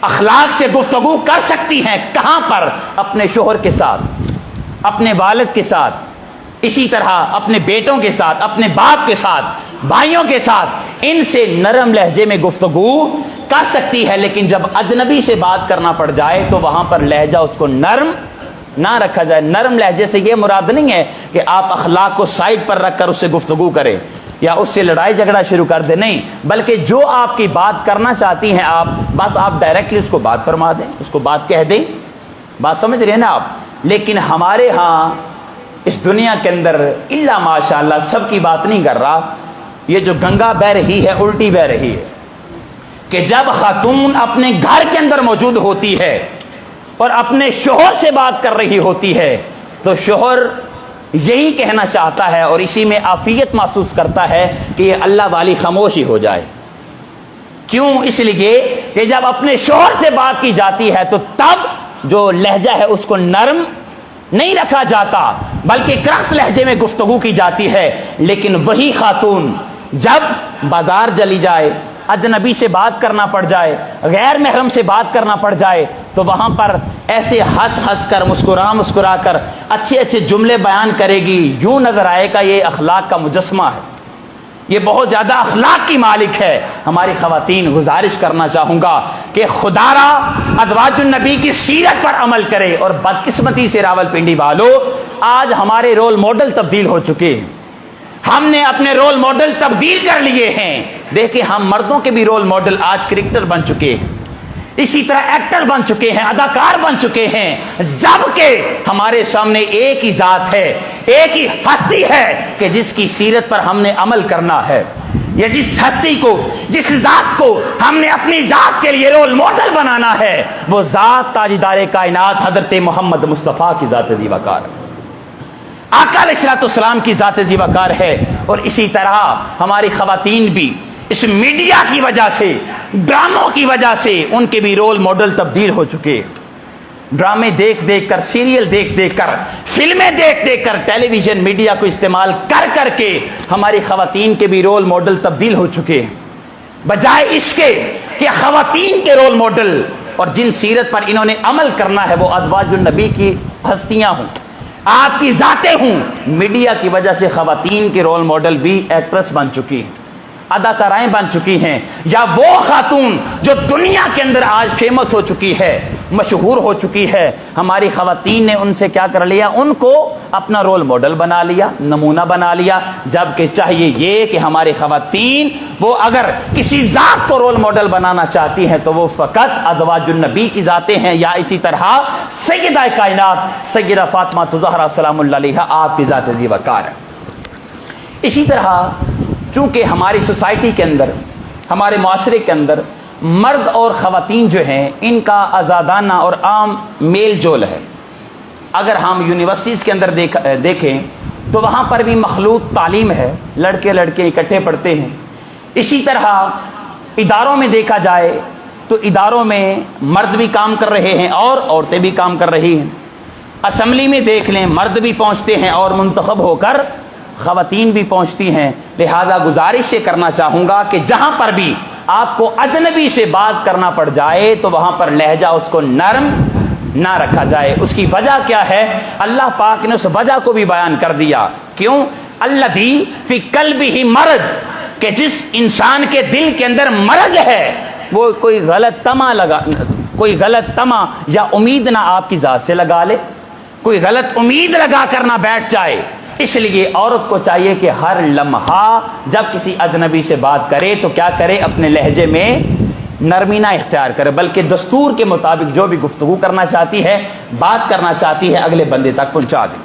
اخلاق سے گفتگو کر سکتی ہیں. کہاں پر؟ اپنے شوہر کے ساتھ, اپنے والد کے ساتھ, اسی طرح اپنے بیٹوں کے ساتھ, اپنے باپ کے ساتھ, بھائیوں کے ساتھ, ان سے نرم لہجے میں گفتگو کر سکتی ہے. لیکن جب اجنبی سے بات کرنا پڑ جائے تو وہاں پر لہجہ اس کو نرم نہ رکھا جائے. نرم لہجے سے یہ مراد نہیں ہے کہ آپ اخلاق کو سائڈ پر رکھ کر اس سے گفتگو کریں یا اس سے لڑائی جھگڑا شروع کر دیں, نہیں, بلکہ جو آپ کی بات کرنا چاہتی ہیں آپ, بس آپ ڈائریکٹلی اس کو بات فرما دیں, اس کو بات کہہ دیں. بات سمجھ رہے ہیں نا آپ؟ لیکن ہمارے ہاں اس دنیا کے اندر الا ماشاء اللہ, سب کی بات نہیں کر رہا, یہ جو گنگا بہ رہی ہے الٹی بہ رہی ہے کہ جب خاتون اپنے گھر کے اندر موجود ہوتی ہے اور اپنے شوہر سے بات کر رہی ہوتی ہے تو شوہر یہی کہنا چاہتا ہے اور اسی میں عافیت محسوس کرتا ہے کہ یہ اللہ والی خاموشی ہو جائے. کیوں؟ اس لیے کہ جب اپنے شوہر سے بات کی جاتی ہے تو تب جو لہجہ ہے اس کو نرم نہیں رکھا جاتا بلکہ کرخت لہجے میں گفتگو کی جاتی ہے. لیکن وہی خاتون جب بازار چلی جائے, اجنبی سے بات کرنا پڑ جائے, غیر محرم سے بات کرنا پڑ جائے, تو وہاں پر ایسے ہنس ہنس کر, مسکرا کر اچھے اچھے جملے بیان کرے گی, یوں نظر آئے گا یہ اخلاق کا مجسمہ ہے, یہ بہت زیادہ اخلاق کی مالک ہے. ہماری خواتین گزارش کرنا چاہوں گا کہ خدا را ازواج النبی کی سیرت پر عمل کرے. اور بدقسمتی سے راولپنڈی والوں, آج ہمارے رول ماڈل تبدیل ہو چکے ہیں, ہم نے اپنے رول ماڈل تبدیل کر لیے ہیں. دیکھیں, ہم مردوں کے بھی رول ماڈل آج کرکٹر بن چکے ہیں, اسی طرح ایکٹر بن چکے ہیں, اداکار بن چکے ہیں, جبکہ ہمارے سامنے ایک ہی ذات ہے, ایک ہی ہستی ہے کہ جس کی سیرت پر ہم نے عمل کرنا ہے. یا جس ہستی کو, جس ذات کو ہم نے اپنی ذات کے لیے رول ماڈل بنانا ہے, وہ ذات تاجدار کائنات حضرت محمد مصطفیٰ کی ذات ذی وقار ہے, آقا علیہ الصلوۃ والسلام کی ذات ذی وقار ہے. اور اسی طرح ہماری خواتین بھی اس میڈیا کی وجہ سے, ڈراموں کی وجہ سے ان کے بھی رول ماڈل تبدیل ہو چکے. ڈرامے دیکھ دیکھ کر, سیریل دیکھ دیکھ کر, فلمیں دیکھ دیکھ کر, ٹیلی ویژن میڈیا کو استعمال کر کر کے ہماری خواتین کے بھی رول ماڈل تبدیل ہو چکے. بجائے اس کے کہ خواتین کے رول ماڈل اور جن سیرت پر انہوں نے عمل کرنا ہے وہ ازواج النبی کی ہستیاں ہوں, آپ کی ذاتیں ہوں, میڈیا کی وجہ سے خواتین کے رول ماڈل بھی ایکٹریس بن چکی ہیں, اداکارائیں بن چکی ہیں. یا وہ خاتون جو دنیا کے اندر آج فیمس ہو چکی ہے, مشہور ہو چکی ہے, ہماری خواتین نے ان سے کیا کر لیا, ان کو اپنا رول ماڈل بنا لیا, نمونہ بنا لیا. جبکہ چاہیے یہ کہ ہماری خواتین وہ اگر کسی ذات کو رول ماڈل بنانا چاہتی ہیں تو وہ فقط ازواج النبی کی ذاتیں ہیں, یا اسی طرح سیدہ کائنات سیدہ فاطمہ الزہرا سلام اللہ علیہا آپ کی ذات ذی وقار ہے. اسی طرح چونکہ ہماری سوسائٹی کے اندر, ہمارے معاشرے کے اندر مرد اور خواتین جو ہیں ان کا آزادانہ اور عام میل جول ہے, اگر ہم یونیورسٹیز کے اندر دیکھیں تو وہاں پر بھی مخلوط تعلیم ہے، لڑکے لڑکے اکٹھے پڑھتے ہیں۔ اسی طرح اداروں میں دیکھا جائے تو اداروں میں مرد بھی کام کر رہے ہیں اور عورتیں بھی کام کر رہی ہیں۔ اسمبلی میں دیکھ لیں، مرد بھی پہنچتے ہیں اور منتخب ہو کر خواتین بھی پہنچتی ہیں۔ لہذا گزارش یہ کرنا چاہوں گا کہ جہاں پر بھی آپ کو اجنبی سے بات کرنا پڑ جائے تو وہاں پر لہجہ اس کو نرم نہ رکھا جائے۔ اس کی وجہ کیا ہے؟ اللہ پاک نے اس وجہ کو بھی بیان کر دیا۔ کیوں؟ الذی فی قلبہ مرض، کہ جس انسان کے دل کے اندر مرض ہے وہ کوئی غلط طمع یا امید نہ آپ کی ذات سے لگا لے، کوئی غلط امید لگا کر نہ بیٹھ جائے۔ اس لیے عورت کو چاہیے کہ ہر لمحہ جب کسی اجنبی سے بات کرے تو کیا کرے؟ اپنے لہجے میں نرمی نہ اختیار کرے، بلکہ دستور کے مطابق جو بھی گفتگو کرنا چاہتی ہے، بات کرنا چاہتی ہے، اگلے بندے تک پہنچا دے۔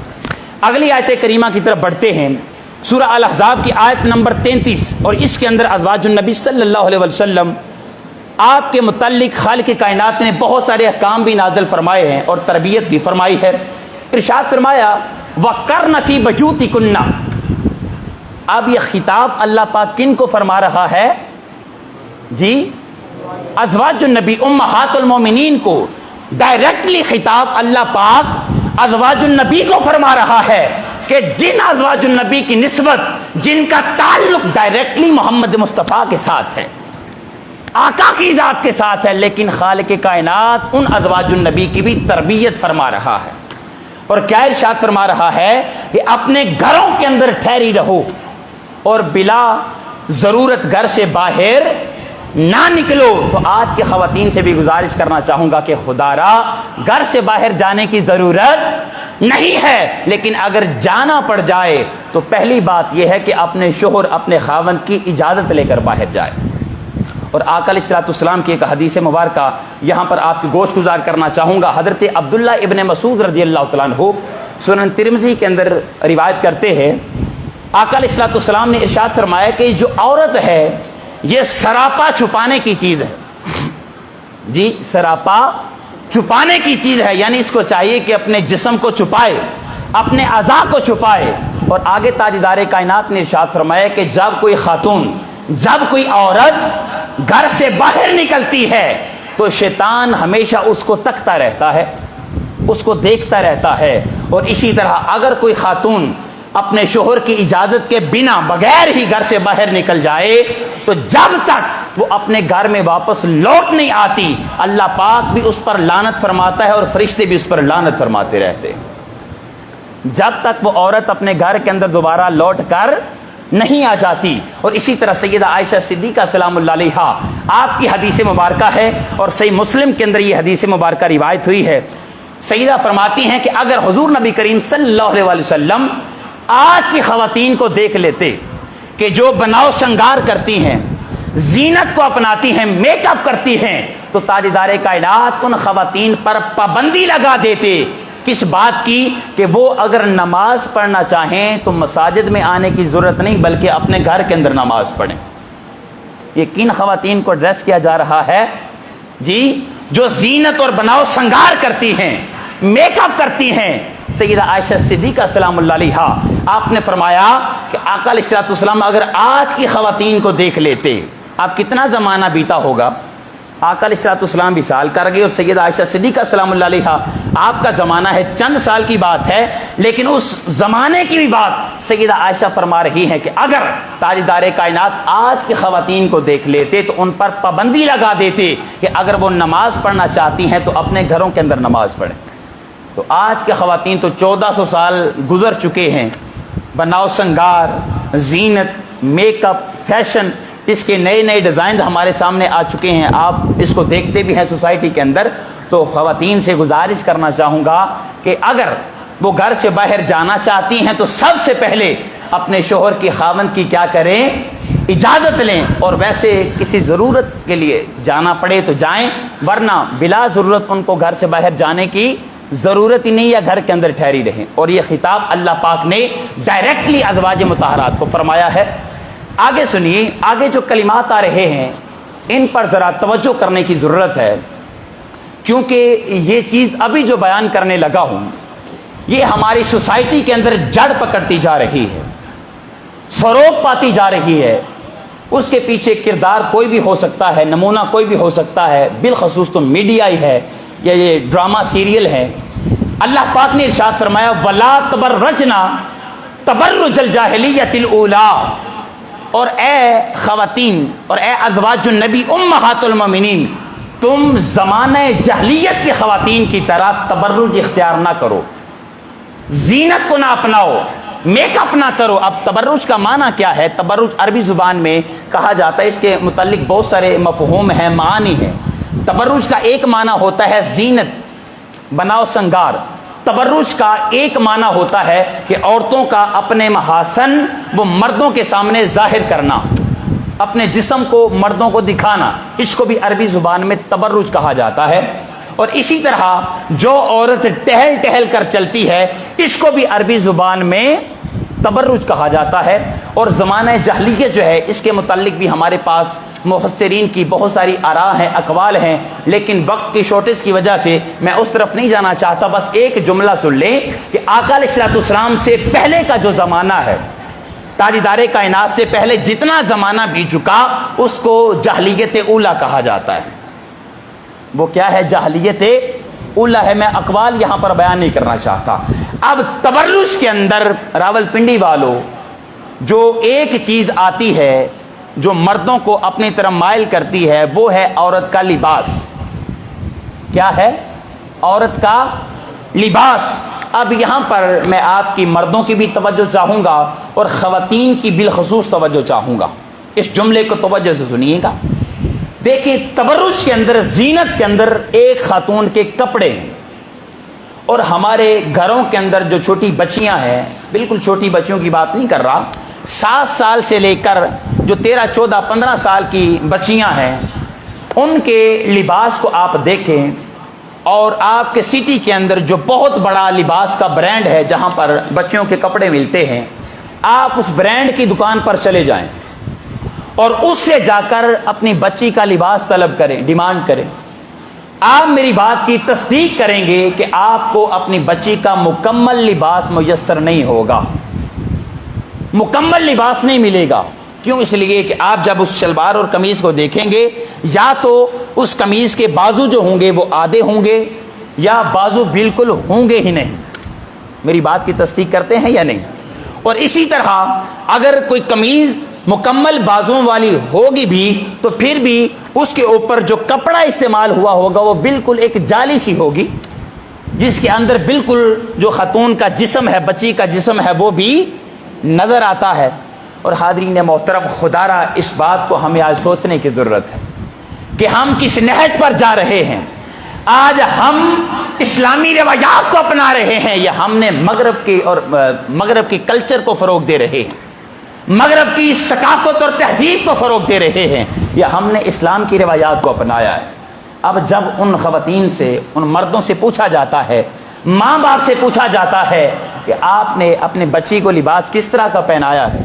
اگلی آیت کریمہ کی طرف بڑھتے ہیں، سورہ الاحزاب کی آیت نمبر 33، اور اس کے اندر ازواج النبی صلی اللہ علیہ وسلم آپ کے متعلق خالق کائنات نے بہت سارے احکام بھی نازل فرمائے ہیں اور تربیت بھی فرمائی ہے۔ ارشاد فرمایا وَقَرْنَ فِي بَيُوتِكُنَّ۔ اب یہ خطاب اللہ پاک کن کو فرما رہا ہے؟ جی ازواج النبی امہات المومنین کو ڈائریکٹلی خطاب اللہ پاک ازواج النبی کو فرما رہا ہے کہ جن ازواج النبی کی نسبت، جن کا تعلق ڈائریکٹلی محمد مصطفیٰ کے ساتھ ہے، آقا کی ذات کے ساتھ ہے، لیکن خالق کائنات ان ازواج النبی کی بھی تربیت فرما رہا ہے۔ اور کیا ارشاد فرما رہا ہے کہ اپنے گھروں کے اندر ٹھہری رہو اور بلا ضرورت گھر سے باہر نہ نکلو۔ تو آج کی خواتین سے بھی گزارش کرنا چاہوں گا کہ خدا را گھر سے باہر جانے کی ضرورت نہیں ہے، لیکن اگر جانا پڑ جائے تو پہلی بات یہ ہے کہ اپنے شوہر، اپنے خاوند کی اجازت لے کر باہر جائے۔ اور آقا علیہ الصلوۃ والسلام کی ایک حدیث مبارکہ یہاں پر آپ کی گوش گزار کرنا چاہوں گا۔ حضرت عبداللہ ابن مسعود رضی اللہ تعالیٰ عنہ سنن ترمذی کے اندر روایت کرتے ہیں، آقا علیہ الصلوۃ والسلام نے ارشاد فرمایا کہ جو عورت ہے یہ سراپا چھپانے کی چیز ہے۔ جی سراپا چھپانے کی چیز ہے، یعنی اس کو چاہیے کہ اپنے جسم کو چھپائے، اپنے اعضاء کو چھپائے۔ اور آگے تاجدار کائنات نے ارشاد فرمایا کہ جب کوئی خاتون، جب کوئی عورت گھر سے باہر نکلتی ہے تو شیطان ہمیشہ اس کو تکتا رہتا ہے، اس کو دیکھتا رہتا ہے۔ اور اسی طرح اگر کوئی خاتون اپنے شوہر کی اجازت کے بنا بغیر ہی گھر سے باہر نکل جائے تو جب تک وہ اپنے گھر میں واپس لوٹ نہیں آتی، اللہ پاک بھی اس پر لعنت فرماتا ہے اور فرشتے بھی اس پر لعنت فرماتے رہتے ہیں، جب تک وہ عورت اپنے گھر کے اندر دوبارہ لوٹ کر نہیں آ جاتی۔ اور اسی طرح سیدہ عائشہ صدیقہ سلام اللہ علیہا آپ کی حدیث مبارکہ ہے اور صحیح مسلم کے اندر یہ حدیث مبارکہ روایت ہوئی ہے۔ سیدہ فرماتی ہیں کہ اگر حضور نبی کریم صلی اللہ علیہ وسلم آج کی خواتین کو دیکھ لیتے کہ جو بناؤ سنگار کرتی ہیں، زینت کو اپناتی ہیں، میک اپ کرتی ہیں، تو تاجدار کائنات ان خواتین پر پابندی لگا دیتے۔ کس بات کی؟ کہ وہ اگر نماز پڑھنا چاہیں تو مساجد میں آنے کی ضرورت نہیں، بلکہ اپنے گھر کے اندر نماز پڑھیں۔ یہ کن خواتین کو ڈریس کیا جا رہا ہے؟ جی جو زینت اور بناؤ سنگار کرتی ہیں، میک اپ کرتی ہیں۔ سیدہ عائشہ صدیقہ سلام اللہ علیہا آپ نے فرمایا کہ آقا علیہ الصلوۃ والسلام اگر آج کی خواتین کو دیکھ لیتے، اب کتنا زمانہ بیتا ہوگا؟ آقا علیہ الصلوۃ والسلام بھی سال کر گئے اور سیدہ عائشہ صدیقہ سلام اللہ علیہا آپ کا زمانہ ہے چند سال کی بات ہے، لیکن اس زمانے کی بھی بات سیدہ عائشہ فرما رہی ہیں کہ اگر تاجدار کائنات آج کی خواتین کو دیکھ لیتے تو ان پر پابندی لگا دیتے کہ اگر وہ نماز پڑھنا چاہتی ہیں تو اپنے گھروں کے اندر نماز پڑھیں۔ تو آج کے خواتین تو 1400 سال گزر چکے ہیں، بناؤ سنگار، زینت، میک اپ، فیشن، اس کے نئے نئے ڈیزائنز ہمارے سامنے آ چکے ہیں، آپ اس کو دیکھتے بھی ہیں سوسائٹی کے اندر۔ تو خواتین سے گزارش کرنا چاہوں گا کہ اگر وہ گھر سے باہر جانا چاہتی ہیں تو سب سے پہلے اپنے شوہر کی، خاوند کی کیا کریں؟ اجازت لیں، اور ویسے کسی ضرورت کے لیے جانا پڑے تو جائیں، ورنہ بلا ضرورت ان کو گھر سے باہر جانے کی ضرورت ہی نہیں، یا گھر کے اندر ٹھہری رہیں۔ اور یہ خطاب اللہ پاک نے ڈائریکٹلی ازواج مطہرات کو فرمایا ہے۔ آگے سنیے، آگے جو کلمات آ رہے ہیں ان پر ذرا توجہ کرنے کی ضرورت ہے، کیونکہ یہ چیز ابھی جو بیان کرنے لگا ہوں یہ ہماری سوسائٹی کے اندر جڑ پکڑتی جا رہی ہے، فروغ پاتی جا رہی ہے۔ اس کے پیچھے کردار کوئی بھی ہو سکتا ہے، نمونہ کوئی بھی ہو سکتا ہے، بالخصوص تو میڈیا ہی ہے یا یہ ڈرامہ سیریل ہے۔ اللہ پاک نے ارشاد فرمایا وَلَا تَبَرَّجْنَا تَبَرُّجَ الْجَاهِلِيَّةِ الْأُولَىٰ، اور اے خواتین اور اے ازواج النبی امہات المومنین، تم زمانہ جاہلیت کی خواتین کی طرح تبرج اختیار نہ کرو، زینت کو نہ اپناؤ، میک اپ نہ کرو۔ اب تبرج کا معنی کیا ہے؟ تبرج عربی زبان میں کہا جاتا ہے، اس کے متعلق بہت سارے مفہوم ہیں، معانی ہیں۔ تبرج کا ایک معنی ہوتا ہے زینت، بناؤ سنگار۔ تبرج کا ایک معنی ہوتا ہے کہ عورتوں کا اپنے محاسن وہ مردوں کے سامنے ظاہر کرنا، اپنے جسم کو مردوں کو دکھانا، اس کو بھی عربی زبان میں تبرج کہا جاتا ہے۔ اور اسی طرح جو عورت ٹہل ٹہل کر چلتی ہے، اس کو بھی عربی زبان میں تبرج کہا جاتا ہے۔ اور زمانہ جاہلیت جو ہے، اس کے متعلق بھی ہمارے پاس مفسرین کی بہت ساری آراء ہیں، اقوال ہیں، لیکن وقت کی شارٹیج کی وجہ سے میں اس طرف نہیں جانا چاہتا۔ بس ایک جملہ سن لیں کہ آقا علیہ السلام سے پہلے کا جو زمانہ ہے، تاجدار کائنات سے پہلے جتنا زمانہ بیت چکا، اس کو جاہلیت اولیٰ کہا جاتا ہے۔ وہ کیا ہے؟ جاہلیت اولیٰ ہے۔ میں اقوال یہاں پر بیان نہیں کرنا چاہتا۔ اب تبرج کے اندر راولپنڈی والوں، جو ایک چیز آتی ہے جو مردوں کو اپنی طرف مائل کرتی ہے، وہ ہے عورت کا لباس۔ کیا ہے؟ عورت کا لباس۔ اب یہاں پر میں آپ کی مردوں کی بھی توجہ چاہوں گا اور خواتین کی بالخصوص توجہ چاہوں گا۔ اس جملے کو توجہ سے سنیے گا۔ دیکھیں، تبرج کے اندر، زینت کے اندر ایک خاتون کے کپڑے ہیں، اور ہمارے گھروں کے اندر جو چھوٹی بچیاں ہیں، بالکل چھوٹی بچیوں کی بات نہیں کر رہا، 7 سال سے لے کر جو 13, 14, 15 سال کی بچیاں ہیں، ان کے لباس کو آپ دیکھیں، اور آپ کے سٹی کے اندر جو بہت بڑا لباس کا برانڈ ہے جہاں پر بچیوں کے کپڑے ملتے ہیں، آپ اس برانڈ کی دکان پر چلے جائیں اور اس سے جا کر اپنی بچی کا لباس طلب کریں، ڈیمانڈ کریں۔ آپ میری بات کی تصدیق کریں گے کہ آپ کو اپنی بچی کا مکمل لباس میسر نہیں ہوگا، مکمل لباس نہیں ملے گا۔ کیوں؟ اس لیے کہ آپ جب اس شلوار اور قمیض کو دیکھیں گے، یا تو اس قمیض کے بازو جو ہوں گے وہ آدھے ہوں گے، یا بازو بالکل ہوں گے ہی نہیں۔ میری بات کی تصدیق کرتے ہیں یا نہیں؟ اور اسی طرح اگر کوئی قمیض مکمل بازوں والی ہوگی بھی، تو پھر بھی اس کے اوپر جو کپڑا استعمال ہوا ہوگا وہ بالکل ایک جالی سی ہوگی، جس کے اندر بالکل جو خاتون کا جسم ہے، بچی کا جسم ہے، وہ بھی نظر آتا ہے۔ اور حاضرین محترم، خدا را اس بات کو ہمیں آج سوچنے کی ضرورت ہے کہ ہم کس نہج پر جا رہے ہیں۔ آج ہم اسلامی روایات کو اپنا رہے ہیں، یا ہم نے مغرب کی کلچر کو فروغ دے رہے ہیں، مغرب کی ثقافت اور تہذیب کو فروغ دے رہے ہیں، یا ہم نے اسلام کی روایات کو اپنایا ہے۔ اب جب ان خواتین سے، ان مردوں سے پوچھا جاتا ہے، ماں باپ سے پوچھا جاتا ہے کہ آپ نے اپنے بچی کو لباس کس طرح کا پہنایا ہے،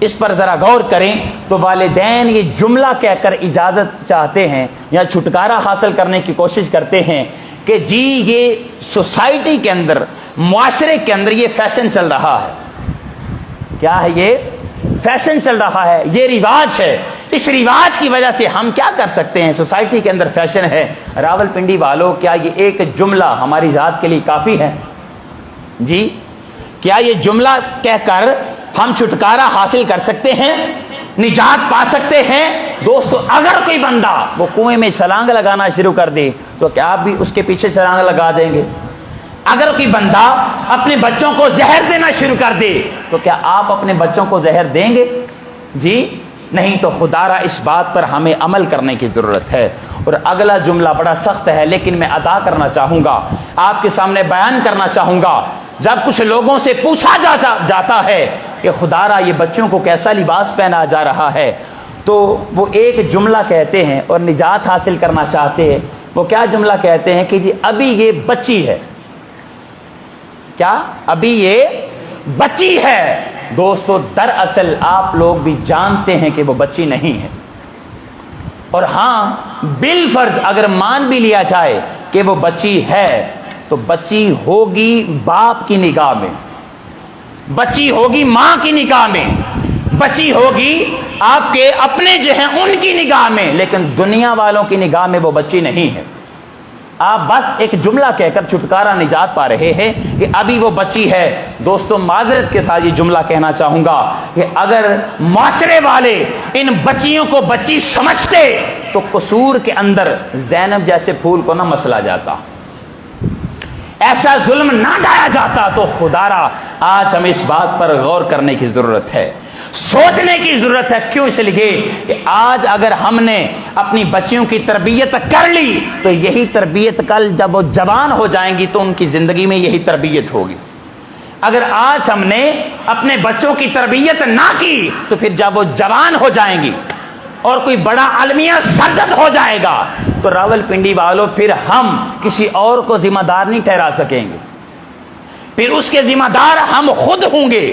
اس پر ذرا غور کریں، تو والدین یہ جملہ کہہ کر اجازت چاہتے ہیں یا چھٹکارا حاصل کرنے کی کوشش کرتے ہیں کہ جی یہ سوسائٹی کے اندر، معاشرے کے اندر یہ فیشن چل رہا ہے۔ کیا ہے؟ یہ فیشن چل رہا ہے، یہ رواج ہے۔ اس رواج کی وجہ سے ہم کیا کر سکتے ہیں؟ سوسائٹی کے اندر فیشن ہے۔ راولپنڈی والوں، کیا یہ ایک جملہ ہماری ذات کے لیے کافی ہے؟ جی، کیا یہ جملہ کہہ کر ہم چھٹکارا حاصل کر سکتے ہیں، نجات پا سکتے ہیں؟ دوستو، اگر کوئی بندہ وہ کنویں میں چھلانگ لگانا شروع کر دے تو کیا آپ بھی اس کے پیچھے چھلانگ لگا دیں گے؟ اگر کوئی بندہ اپنے بچوں کو زہر دینا شروع کر دے تو کیا آپ اپنے بچوں کو زہر دیں گے؟ جی نہیں۔ تو خدا را اس بات پر ہمیں عمل کرنے کی ضرورت ہے۔ اور اگلا جملہ بڑا سخت ہے، لیکن میں ادا کرنا چاہوں گا، آپ کے سامنے بیان کرنا چاہوں گا۔ جب کچھ لوگوں سے پوچھا جاتا ہے کہ خدا را یہ بچوں کو کیسا لباس پہنا جا رہا ہے، تو وہ ایک جملہ کہتے ہیں اور نجات حاصل کرنا چاہتے ہیں۔ وہ کیا جملہ کہتے ہیں کہ جی ابھی یہ بچی ہے۔ کیا؟ ابھی یہ بچی ہے۔ دوستو، دراصل آپ لوگ بھی جانتے ہیں کہ وہ بچی نہیں ہے، اور ہاں بالفرض اگر مان بھی لیا جائے کہ وہ بچی ہے، تو تو بچی ہوگی باپ کی نگاہ میں، بچی ہوگی ماں کی نگاہ میں، بچی ہوگی آپ کے اپنے جو ہیں ان کی نگاہ میں، لیکن دنیا والوں کی نگاہ میں وہ بچی نہیں ہے۔ آپ بس ایک جملہ کہہ کر چھٹکارا نجات پا رہے ہیں کہ ابھی وہ بچی ہے۔ دوستوں معذرت کے ساتھ یہ جملہ کہنا چاہوں گا کہ اگر معاشرے والے ان بچیوں کو بچی سمجھتے تو قصور کے اندر زینب جیسے پھول کو نہ مسلا جاتا، ایسا ظلم نہ ڈایا جاتا۔ تو خدا را آج ہمیں اس بات پر غور کرنے کی ضرورت ہے، سوچنے کی ضرورت ہے۔ کیوں؟ اس لیے کہ آج اگر ہم نے اپنی بچیوں کی تربیت کر لی تو یہی تربیت کل جب وہ جوان ہو جائیں گی تو ان کی زندگی میں یہی تربیت ہوگی۔ اگر آج ہم نے اپنے بچوں کی تربیت نہ کی تو پھر جب وہ جوان ہو جائیں گی اور کوئی بڑا المیہ سرزد ہو جائے گا تو راولپنڈی والوں پھر ہم کسی اور کو ذمہ دار نہیں ٹھہرا سکیں گے، پھر اس کے ذمہ دار ہم خود ہوں گے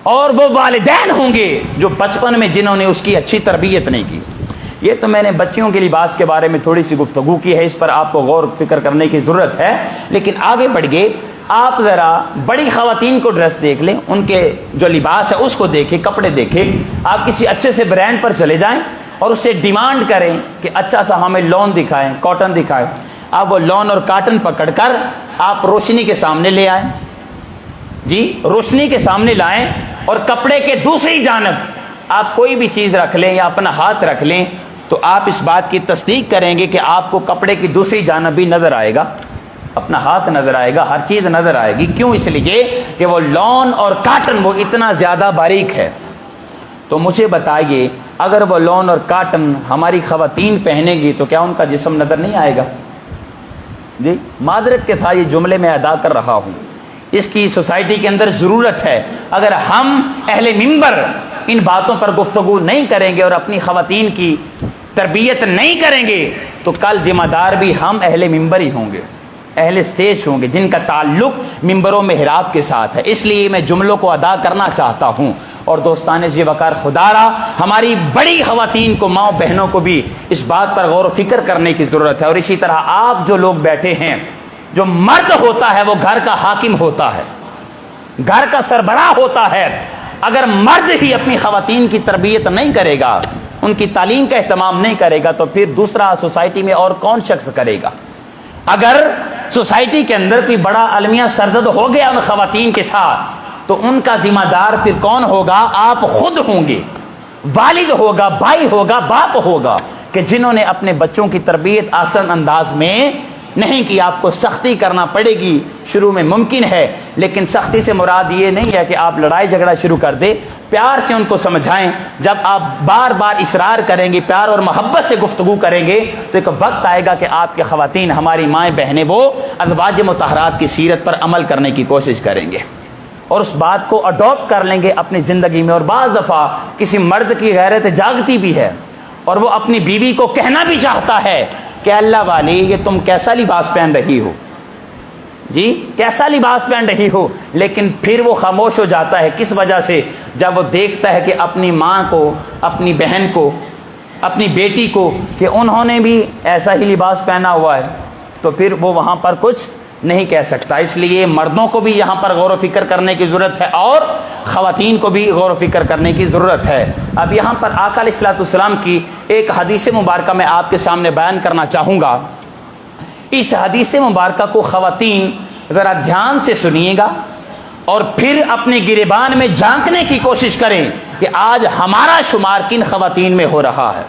اور وہ والدین ہوں گے جو بچپن میں جنہوں نے اس کی اچھی تربیت نہیں کی۔ یہ تو میں نے بچیوں کے لباس کے بارے میں تھوڑی سی گفتگو کی ہے، اس پر آپ کو غور فکر کرنے کی ضرورت ہے، لیکن آگے بڑھ گئے آپ ذرا بڑی خواتین کو ڈریس دیکھ لیں، ان کے جو لباس ہے اس کو دیکھیں، کپڑے دیکھیں۔ آپ کسی اچھے سے برانڈ پر چلے جائیں اور اس سے ڈیمانڈ کریں کہ اچھا سا ہمیں لون دکھائیں، کاٹن دکھائیں۔ آپ وہ لون اور کاٹن پکڑ کر آپ روشنی کے سامنے لے آئیں، جی روشنی کے سامنے لائیں، اور کپڑے کے دوسری جانب آپ کوئی بھی چیز رکھ لیں یا اپنا ہاتھ رکھ لیں تو آپ اس بات کی تصدیق کریں گے کہ آپ کو کپڑے کی دوسری جانب بھی نظر آئے گا، اپنا ہاتھ نظر آئے گا، ہر چیز نظر آئے گی۔ کیوں؟ اس لیے کہ وہ لون اور کاٹن وہ اتنا زیادہ باریک ہے۔ تو مجھے بتائیے اگر وہ لون اور کاٹن ہماری خواتین پہنے گی تو کیا ان کا جسم نظر نہیں آئے گا؟ جی معذرت کے ساتھ یہ جملے میں ادا کر رہا ہوں، اس کی سوسائٹی کے اندر ضرورت ہے۔ اگر ہم اہل منبر ان باتوں پر گفتگو نہیں کریں گے اور اپنی خواتین کی تربیت نہیں کریں گے تو کل ذمہ دار بھی ہم اہل منبر ہی ہوں گے، اہل اسٹیج ہوں گے جن کا تعلق منبر و محراب کے ساتھ ہے۔ اس لیے میں جملوں کو ادا کرنا چاہتا ہوں، اور دوستان ذی وقار خدا را ہماری بڑی خواتین کو، ماں بہنوں کو بھی اس بات پر غور و فکر کرنے کی ضرورت ہے۔ اور اسی طرح آپ جو لوگ بیٹھے ہیں، جو مرد ہوتا ہے وہ گھر کا حاکم ہوتا ہے، گھر کا سربراہ ہوتا ہے۔ اگر مرد ہی اپنی خواتین کی تربیت نہیں کرے گا، ان کی تعلیم کا اہتمام نہیں کرے گا تو پھر دوسرا سوسائٹی میں اور کون شخص کرے گا؟ اگر سوسائٹی کے اندر کوئی بڑا المیہ سرزد ہو گیا ان خواتین کے ساتھ تو ان کا ذمہ دار پھر کون ہوگا؟ آپ خود ہوں گے، والد ہوگا، بھائی ہوگا، باپ ہوگا، کہ جنہوں نے اپنے بچوں کی تربیت آسان انداز میں نہیں کی۔ آپ کو سختی کرنا پڑے گی، شروع میں ممکن ہے، لیکن سختی سے مراد یہ نہیں ہے کہ آپ لڑائی جھگڑا شروع کر دیں۔ پیار سے ان کو سمجھائیں۔ جب آپ بار بار اصرار کریں گے، پیار اور محبت سے گفتگو کریں گے تو ایک وقت آئے گا کہ آپ کے خواتین، ہماری مائیں بہنیں، وہ ازواج مطہرات کی سیرت پر عمل کرنے کی کوشش کریں گے اور اس بات کو اڈاپٹ کر لیں گے اپنی زندگی میں۔ اور بعض دفعہ کسی مرد کی غیرت جاگتی بھی ہے اور وہ اپنی بیوی کو کہنا بھی چاہتا ہے کہ اللہ والی یہ تم کیسا لباس پہن رہی ہو، جی کیسا لباس پہن رہی ہو، لیکن پھر وہ خاموش ہو جاتا ہے۔ کس وجہ سے؟ جب وہ دیکھتا ہے کہ اپنی ماں کو، اپنی بہن کو، اپنی بیٹی کو کہ انہوں نے بھی ایسا ہی لباس پہنا ہوا ہے تو پھر وہ وہاں پر کچھ نہیں کہہ سکتا۔ اس لیے مردوں کو بھی یہاں پر غور و فکر کرنے کی ضرورت ہے اور خواتین کو بھی غور و فکر کرنے کی ضرورت ہے۔ اب یہاں پر آقا علیہ الصلوۃ والسلام کی ایک حدیث مبارکہ میں آپ کے سامنے بیان کرنا چاہوں گا۔ اس حدیث مبارکہ کو خواتین ذرا دھیان سے سنیے گا اور پھر اپنے گریبان میں جھانکنے کی کوشش کریں کہ آج ہمارا شمار کن خواتین میں ہو رہا ہے،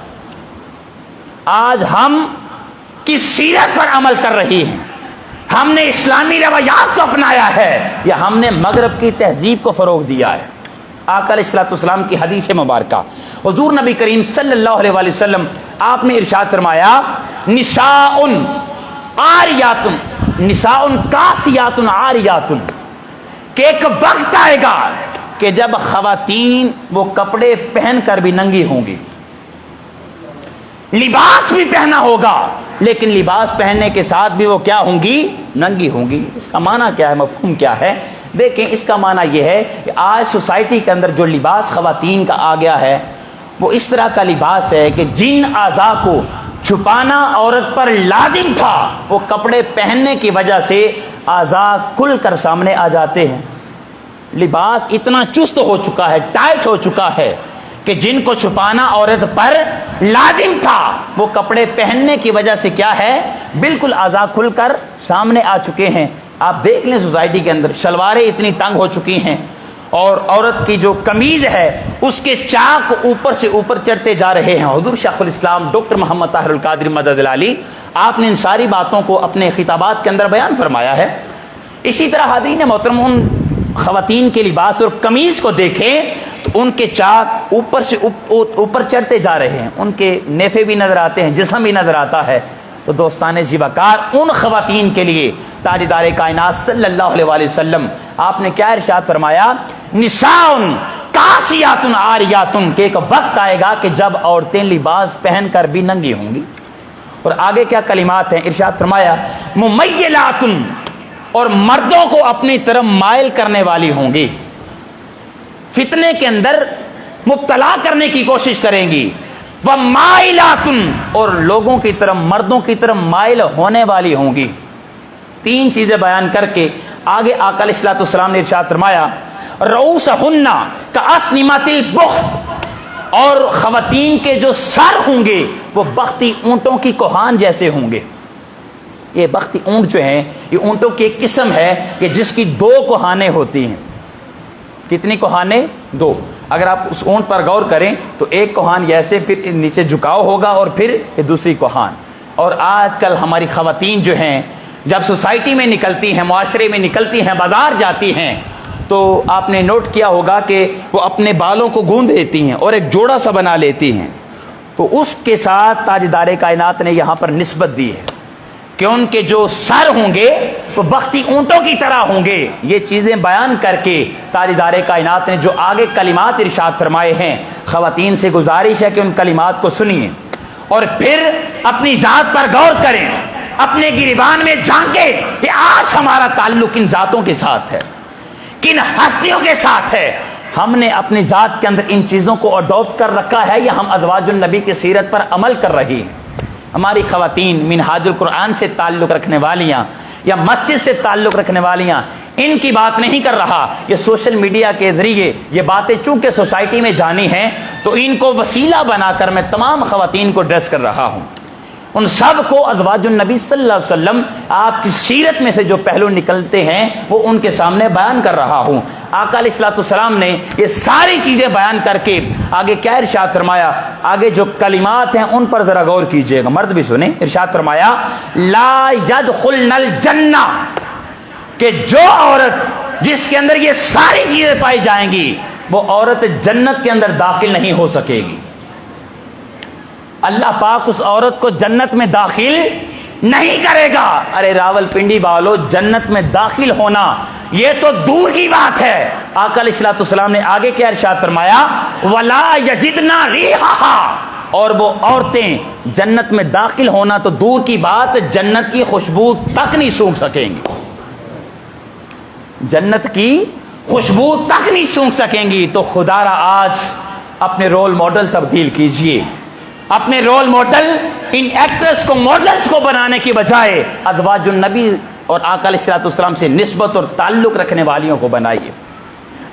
آج ہم کس سیرت پر عمل کر رہی ہیں، ہم نے اسلامی روایات کو اپنایا ہے یا ہم نے مغرب کی تہذیب کو فروغ دیا ہے۔ آقا علیہ الصلوۃ والسلام کی حدیث مبارکہ، حضور نبی کریم صلی اللہ علیہ وآلہ وسلم آپ نے ارشاد فرمایا، نساء عاریات، نساء کاسیات عاریات، کہ ایک وقت آئے گا کہ جب خواتین وہ کپڑے پہن کر بھی ننگی ہوں گی، لباس بھی پہنا ہوگا لیکن لباس پہننے کے ساتھ بھی وہ کیا ہوں گی؟ ننگی ہوں گی۔ اس کا معنی کیا ہے، مفہوم کیا ہے؟ دیکھیں اس کا معنی یہ ہے کہ آج سوسائٹی کے اندر جو لباس خواتین کا آ گیا ہے وہ اس طرح کا لباس ہے کہ جن اعضاء کو چھپانا عورت پر لازم تھا، وہ کپڑے پہننے کی وجہ سے اعضاء کھل کر سامنے آ جاتے ہیں۔ لباس اتنا چست ہو چکا ہے، ٹائٹ ہو چکا ہے کہ جن کو چھپانا عورت پر لازم تھا وہ کپڑے پہننے کی وجہ سے کیا ہے، بالکل اعضاء کھل کر سامنے آ چکے ہیں۔ آپ دیکھ لیں سوسائٹی کے اندر شلواریں اتنی تنگ ہو چکی ہیں، اور عورت کی جو قمیض ہے اس کے چاک اوپر سے اوپر چڑھتے جا رہے ہیں۔ حضور شیخ الاسلام ڈاکٹر محمد طاہر القادری مدد العلی، آپ نے ان ساری باتوں کو اپنے خطابات کے اندر بیان فرمایا ہے۔ اسی طرح حاضرین محترم، ان خواتین کے لباس اور قمیض کو دیکھیں تو ان کے چاک اوپر سے اوپر چڑھتے جا رہے ہیں، ان کے نیفے بھی نظر آتے ہیں، جسم بھی نظر آتا ہے۔ تو دوستان زیباکار، ان خواتین کے لیے تاجدار کائنات صلی اللہ علیہ وآلہ وسلم آپ نے کیا ارشاد فرمایا، نساء کاسیات عاریات، کہ ایک وقت آئے گا کہ جب عورتیں لباس پہن کر بھی ننگی ہوں گی۔ اور آگے کیا کلمات ہیں، ارشاد فرمایا ممیلات، اور مردوں کو اپنی طرف مائل کرنے والی ہوں گی، فتنے کے اندر مبتلا کرنے کی کوشش کریں گی، ومائلات، اور لوگوں کی طرف، مردوں کی طرف مائل ہونے والی ہوں گی۔ تین چیزیں بیان کر کے آگے آقا علیہ الصلوۃ والسلام نے ارشاد فرمایا رؤوسہن کأسنمۃ البخت، اور خواتین کے جو سر ہوں گے وہ بختی اونٹوں کی کوہان جیسے ہوں گے۔ یہ بختی اونٹ جو ہیں یہ اونٹوں کی ایک قسم ہے کہ جس کی دو کوہانیں ہوتی ہیں۔ کتنی کوہانیں؟ دو۔ اگر آپ اس اونٹ پر غور کریں تو ایک کوہان ایسے، پھر نیچے جھکاؤ ہوگا، اور پھر یہ دوسری کوہان۔ اور آج کل ہماری خواتین جو ہیں جب سوسائٹی میں نکلتی ہیں، معاشرے میں نکلتی ہیں، بازار جاتی ہیں، تو آپ نے نوٹ کیا ہوگا کہ وہ اپنے بالوں کو گوندھ لیتی ہیں اور ایک جوڑا سا بنا لیتی ہیں۔ تو اس کے ساتھ تاجدار کائنات نے یہاں پر نسبت دی ہے کہ ان کے جو سر ہوں گے وہ بختی اونٹوں کی طرح ہوں گے۔ یہ چیزیں بیان کر کے تاجدار کائنات نے جو آگے کلمات ارشاد فرمائے ہیں، خواتین سے گزارش ہے کہ ان کلمات کو سنیے اور پھر اپنی ذات پر غور کریں، اپنے گریبان میں جھانکیں کہ آج ہمارا تعلق کن ذاتوں کے ساتھ ہے، کن ہستیوں کے ساتھ ہے۔ ہم نے اپنی ذات کے اندر ان چیزوں کو اڈاپٹ کر رکھا ہے یا ہم ازواج النبی کی سیرت پر عمل کر رہی ہیں؟ ہماری خواتین منہاج القرآن سے تعلق رکھنے والیاں یا مسجد سے تعلق رکھنے والیاں، ان کی بات نہیں کر رہا۔ یہ سوشل میڈیا کے ذریعے یہ باتیں چونکہ سوسائٹی میں جانی ہیں تو ان کو وسیلہ بنا کر میں تمام خواتین کو ایڈریس کر رہا ہوں۔ ان سب کو ازواج النبی صلی اللہ علیہ وسلم آپ کی سیرت میں سے جو پہلو نکلتے ہیں وہ ان کے سامنے بیان کر رہا ہوں۔ آقا علیہ الصلوۃ والسلام نے یہ ساری چیزیں بیان کر کے آگے کیا ارشاد فرمایا، آگے جو کلمات ہیں ان پر ذرا غور کیجئے گا، مرد بھی سنیں۔ ارشاد فرمایا لا يدخلن الجنہ، کہ جو عورت جس کے اندر یہ ساری چیزیں پائی جائیں گی وہ عورت جنت کے اندر داخل نہیں ہو سکے گی۔ اللہ پاک اس عورت کو جنت میں داخل نہیں کرے گا۔ ارے راول پنڈی والو، جنت میں داخل ہونا یہ تو دور کی بات ہے۔ آقا علیہ الصلوۃ والسلام نے آگے کیا ارشاد فرمایا، ولا یجدنا ریحھا، اور وہ عورتیں جنت میں داخل ہونا تو دور کی بات، جنت کی خوشبو تک نہیں سونگھ سکیں گی، جنت کی خوشبو تک نہیں سونگھ سکیں گی۔ تو خدا را آج اپنے رول ماڈل تبدیل کیجئے، اپنے رول ماڈل ان ایکٹرز کو، ماڈلز کو بنانے کی بجائے ازواج النبی اور آقا علیہ الصلوۃ والسلام سے نسبت اور تعلق رکھنے والیوں کو بنائیے۔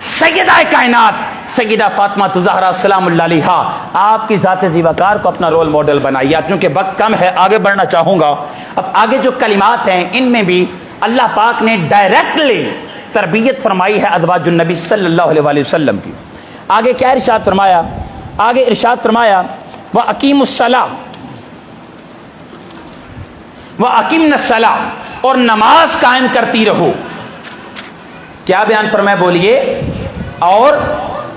سیدہ کائنات سیدہ فاطمہ الزہرا سلام اللہ علیہا، آپ کی ذات زیباکار کو اپنا رول ماڈل بنائیے۔ چونکہ وقت کم ہے آگے بڑھنا چاہوں گا۔ اب آگے جو کلمات ہیں ان میں بھی اللہ پاک نے ڈائریکٹلی تربیت فرمائی ہے ازواج النبی صلی اللہ علیہ وآلہ وسلم کی۔ آگے کیا ارشاد فرمایا، آگے ارشاد فرمایا وَأَقِيمُوا الصَّلَاةَ وَأَقِمْنَا الصَّلَاةَ، اور نماز قائم کرتی رہو۔ کیا بیان فرمایا بولیے، اور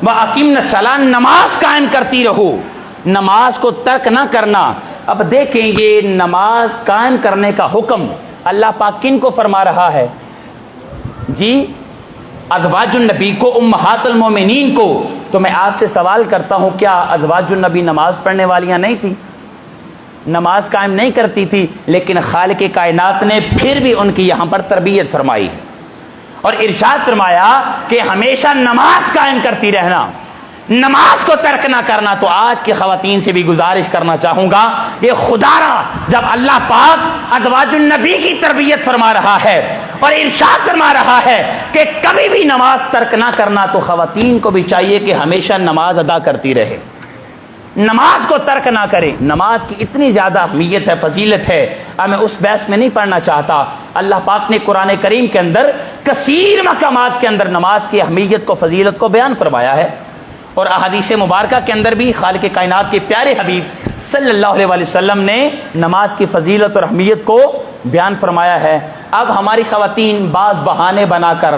وَأَقِمْنَا الصَّلَاةَ، نماز قائم کرتی رہو، نماز کو ترک نہ کرنا۔ اب دیکھیں یہ نماز قائم کرنے کا حکم اللہ پاک کن کو فرما رہا ہے؟ جی ازواج النبی کو، امہات المومنین کو۔ تو میں آپ سے سوال کرتا ہوں، کیا ازواج النبی نماز پڑھنے والیاں نہیں تھی، نماز قائم نہیں کرتی تھی؟ لیکن خالق کائنات نے پھر بھی ان کی یہاں پر تربیت فرمائی ہے اور ارشاد فرمایا کہ ہمیشہ نماز قائم کرتی رہنا، نماز کو ترک نہ کرنا، تو آج کی خواتین سے بھی گزارش کرنا چاہوں گا کہ خدا را جب اللہ پاک ازواج النبی کی تربیت فرما رہا ہے اور ارشاد فرما رہا ہے کہ کبھی بھی نماز ترک نہ کرنا، تو خواتین کو بھی چاہیے کہ ہمیشہ نماز ادا کرتی رہے، نماز کو ترک نہ کرے۔ نماز کی اتنی زیادہ اہمیت ہے، فضیلت ہے، اب میں اس بحث میں نہیں پڑھنا چاہتا۔ اللہ پاک نے قرآن کریم کے اندر کثیر مقامات کے اندر نماز کی اہمیت کو، فضیلت کو بیان فرمایا ہے، اور احادیث مبارکہ کے اندر بھی خالق کائنات کے پیارے حبیب صلی اللہ علیہ وسلم نے نماز کی فضیلت اور اہمیت کو بیان فرمایا ہے۔ اب ہماری خواتین بعض بہانے بنا کر،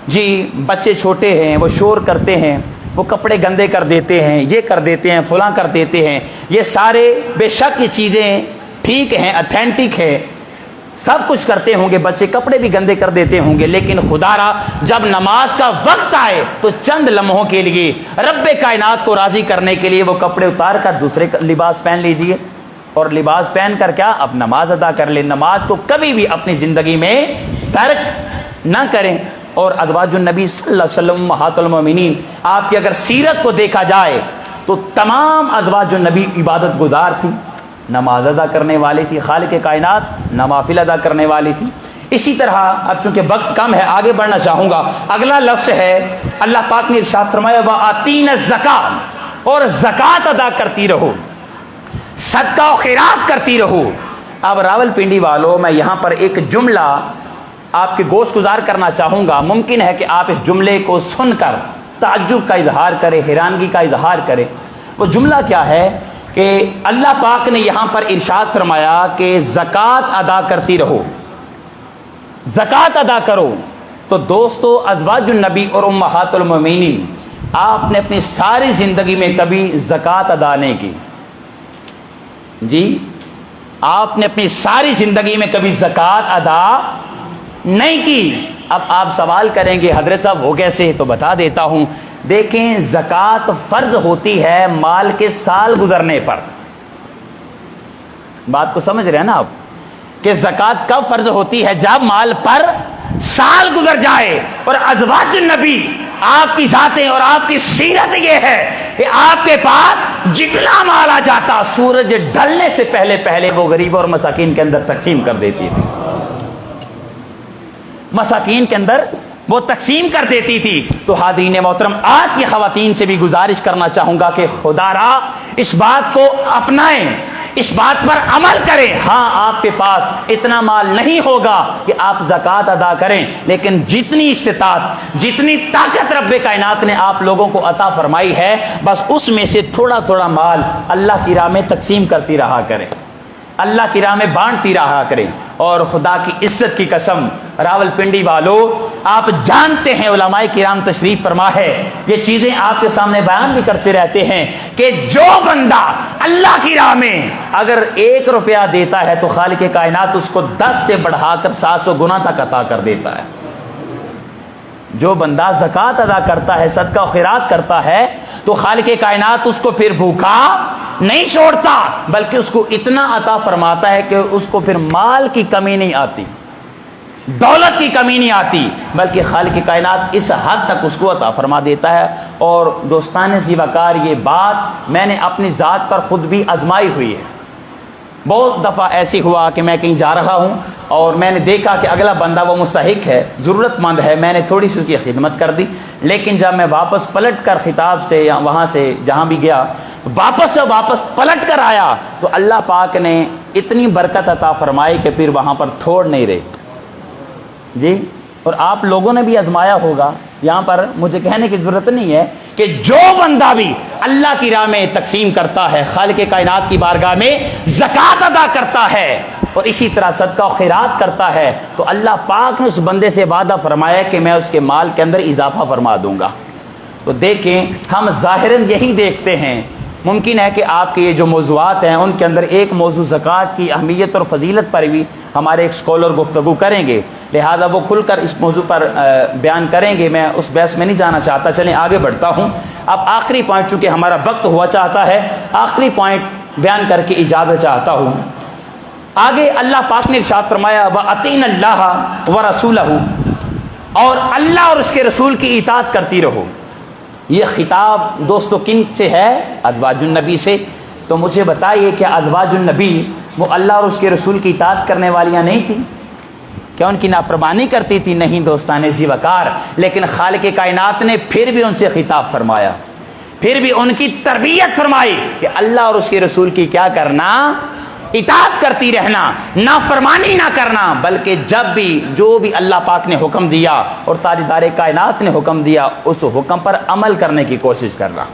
جی بچے چھوٹے ہیں، وہ شور کرتے ہیں، وہ کپڑے گندے کر دیتے ہیں، یہ کر دیتے ہیں، فلاں کر دیتے ہیں، یہ سارے بے شک یہ چیزیں ٹھیک ہیں، اتھینٹک ہے، سب کچھ کرتے ہوں گے، بچے کپڑے بھی گندے کر دیتے ہوں گے، لیکن خدا را جب نماز کا وقت آئے تو چند لمحوں کے لیے رب کائنات کو راضی کرنے کے لیے وہ کپڑے اتار کر دوسرے لباس پہن لیجئے، اور لباس پہن کر کیا اب نماز ادا کر لیں۔ نماز کو کبھی بھی اپنی زندگی میں ترک نہ کریں۔ اور ازواج النبی صلی اللہ علیہ وسلم امہات المومنین، آپ کی اگر سیرت کو دیکھا جائے تو تمام ازواج النبی عبادت گزار تھی، نماز ادا کرنے والی تھی، خالق کائنات نوافل ادا کرنے والی تھی۔ اسی طرح اب چونکہ وقت کم ہے آگے بڑھنا چاہوں گا، اگلا لفظ ہے اللہ پاک نے ارشاد فرمایا وَآتِينَ الزَّكَاةَ، اور زکوٰۃ ادا کرتی رہو، صدقہ و خیرات کرتی رہو۔ اب راول پنڈی والوں، میں یہاں پر ایک جملہ آپ کے گوش گزار کرنا چاہوں گا، ممکن ہے کہ آپ اس جملے کو سن کر تعجب کا اظہار کریں، حیرانگی کا اظہار کریں۔ وہ جملہ کیا ہے کہ اللہ پاک نے یہاں پر ارشاد فرمایا کہ زکوٰۃ ادا کرتی رہو، زکوٰۃ ادا کرو۔ تو دوستو ازواج النبی اور امہات المومنین، آپ نے اپنی ساری زندگی میں کبھی زکوٰۃ ادا نہیں کی؟ جی آپ نے اپنی ساری زندگی میں کبھی زکوٰۃ ادا نہیں کی۔ اب آپ سوال کریں گے حضرت صاحب وہ کیسے؟ تو بتا دیتا ہوں۔ دیکھیں زکوٰۃ فرض ہوتی ہے مال کے سال گزرنے پر، بات کو سمجھ رہے ہیں نا آپ کہ زکوٰۃ کب فرض ہوتی ہے؟ جب مال پر سال گزر جائے۔ اور ازواج النبی آپ کی ذاتیں اور آپ کی سیرت یہ ہے کہ آپ کے پاس جتنا مال آ جاتا سورج ڈھلنے سے پہلے پہلے وہ غریب اور مساکین کے اندر تقسیم کر دیتی تھی، مساکین کے اندر وہ تقسیم کر دیتی تھی۔ تو حاضرین محترم، آج کی خواتین سے بھی گزارش کرنا چاہوں گا کہ خدا را اس بات کو اپنائیں، اس بات پر عمل کریں۔ ہاں آپ کے پاس اتنا مال نہیں ہوگا کہ آپ زکوٰۃ ادا کریں، لیکن جتنی استطاعت، جتنی طاقت رب کائنات نے آپ لوگوں کو عطا فرمائی ہے، بس اس میں سے تھوڑا تھوڑا مال اللہ کی راہ میں تقسیم کرتی رہا کریں، اللہ کی راہ میں بانٹتی رہا کریں۔ اور خدا کی عزت کی قسم راول پنڈی والو، آپ جانتے ہیں علماء کرام تشریف فرما ہے، یہ چیزیں آپ کے سامنے بیان بھی کرتے رہتے ہیں کہ جو بندہ اللہ کی راہ میں اگر 1 روپیہ دیتا ہے تو خالق کائنات اس کو 10 سے بڑھا کر 700 گنا تک عطا کر دیتا ہے۔ جو بندہ زکوٰۃ ادا کرتا ہے، صدقہ و خیرات کرتا ہے، تو خالق کائنات اس کو پھر بھوکا نہیں چھوڑتا، بلکہ اس کو اتنا عطا فرماتا ہے کہ اس کو پھر مال کی کمی نہیں آتی، دولت کی کمی نہیں آتی، بلکہ خالق کائنات اس حد تک اس کو عطا فرما دیتا ہے۔ اور دوستان ذی وقار، یہ بات میں نے اپنی ذات پر خود بھی آزمائی ہوئی ہے۔ بہت دفعہ ایسی ہوا کہ میں کہیں جا رہا ہوں اور میں نے دیکھا کہ اگلا بندہ وہ مستحق ہے، ضرورت مند ہے، میں نے تھوڑی سی اس کی خدمت کر دی، لیکن جب میں واپس پلٹ کر خطاب سے یا وہاں سے جہاں بھی گیا، واپس پلٹ کر آیا تو اللہ پاک نے اتنی برکت عطا فرمائی کہ پھر وہاں پر تھوڑ نہیں رہے۔ جی، اور آپ لوگوں نے بھی آزمایا ہوگا، یہاں پر مجھے کہنے کی ضرورت نہیں ہے کہ جو بندہ بھی اللہ کی راہ میں تقسیم کرتا ہے، خالق کائنات کی بارگاہ میں زکوٰۃ ادا کرتا ہے اور اسی طرح صدقہ و خیرات کرتا ہے، تو اللہ پاک نے اس بندے سے وعدہ فرمایا کہ میں اس کے مال کے اندر اضافہ فرما دوں گا۔ تو دیکھیں، ہم ظاہراً یہی دیکھتے ہیں، ممکن ہے کہ آپ کے یہ جو موضوعات ہیں ان کے اندر ایک موضوع زکوٰۃ کی اہمیت اور فضیلت پر بھی ہمارے ایک اسکالر گفتگو کریں گے، لہذا وہ کھل کر اس موضوع پر بیان کریں گے، میں اس بحث میں نہیں جانا چاہتا۔ چلیں آگے بڑھتا ہوں۔ اب آخری پوائنٹ، چونکہ ہمارا وقت ہوا چاہتا ہے، آخری پوائنٹ بیان کر کے اجازت چاہتا ہوں۔ آگے اللہ پاک نے ارشاد فرمایا وَأَطِيعْنَ اللَّهَ وَرَسُولَهُ، اور اللہ اور اس کے رسول کی اطاعت کرتی رہو۔ یہ خطاب دوستو کن سے ہے؟ ازواج النبی سے. تو مجھے بتائیے کہ ازواج النبی وہ اللہ اور اس کے رسول کی اطاعت کرنے والیاں نہیں تھیں؟ کیا ان کی نافرمانی کرتی تھی؟ نہیں دوستان ذی وقار. لیکن خالق کائنات نے پھر بھی ان سے خطاب فرمایا، پھر بھی ان کی تربیت فرمائی کہ اللہ اور اس کے رسول کی کیا کرنا؟ اطاعت کرتی رہنا، نافرمانی نہ کرنا. بلکہ جب بھی جو بھی اللہ پاک نے حکم دیا اور تاجدار کائنات نے حکم دیا اس حکم پر عمل کرنے کی کوشش کرنا.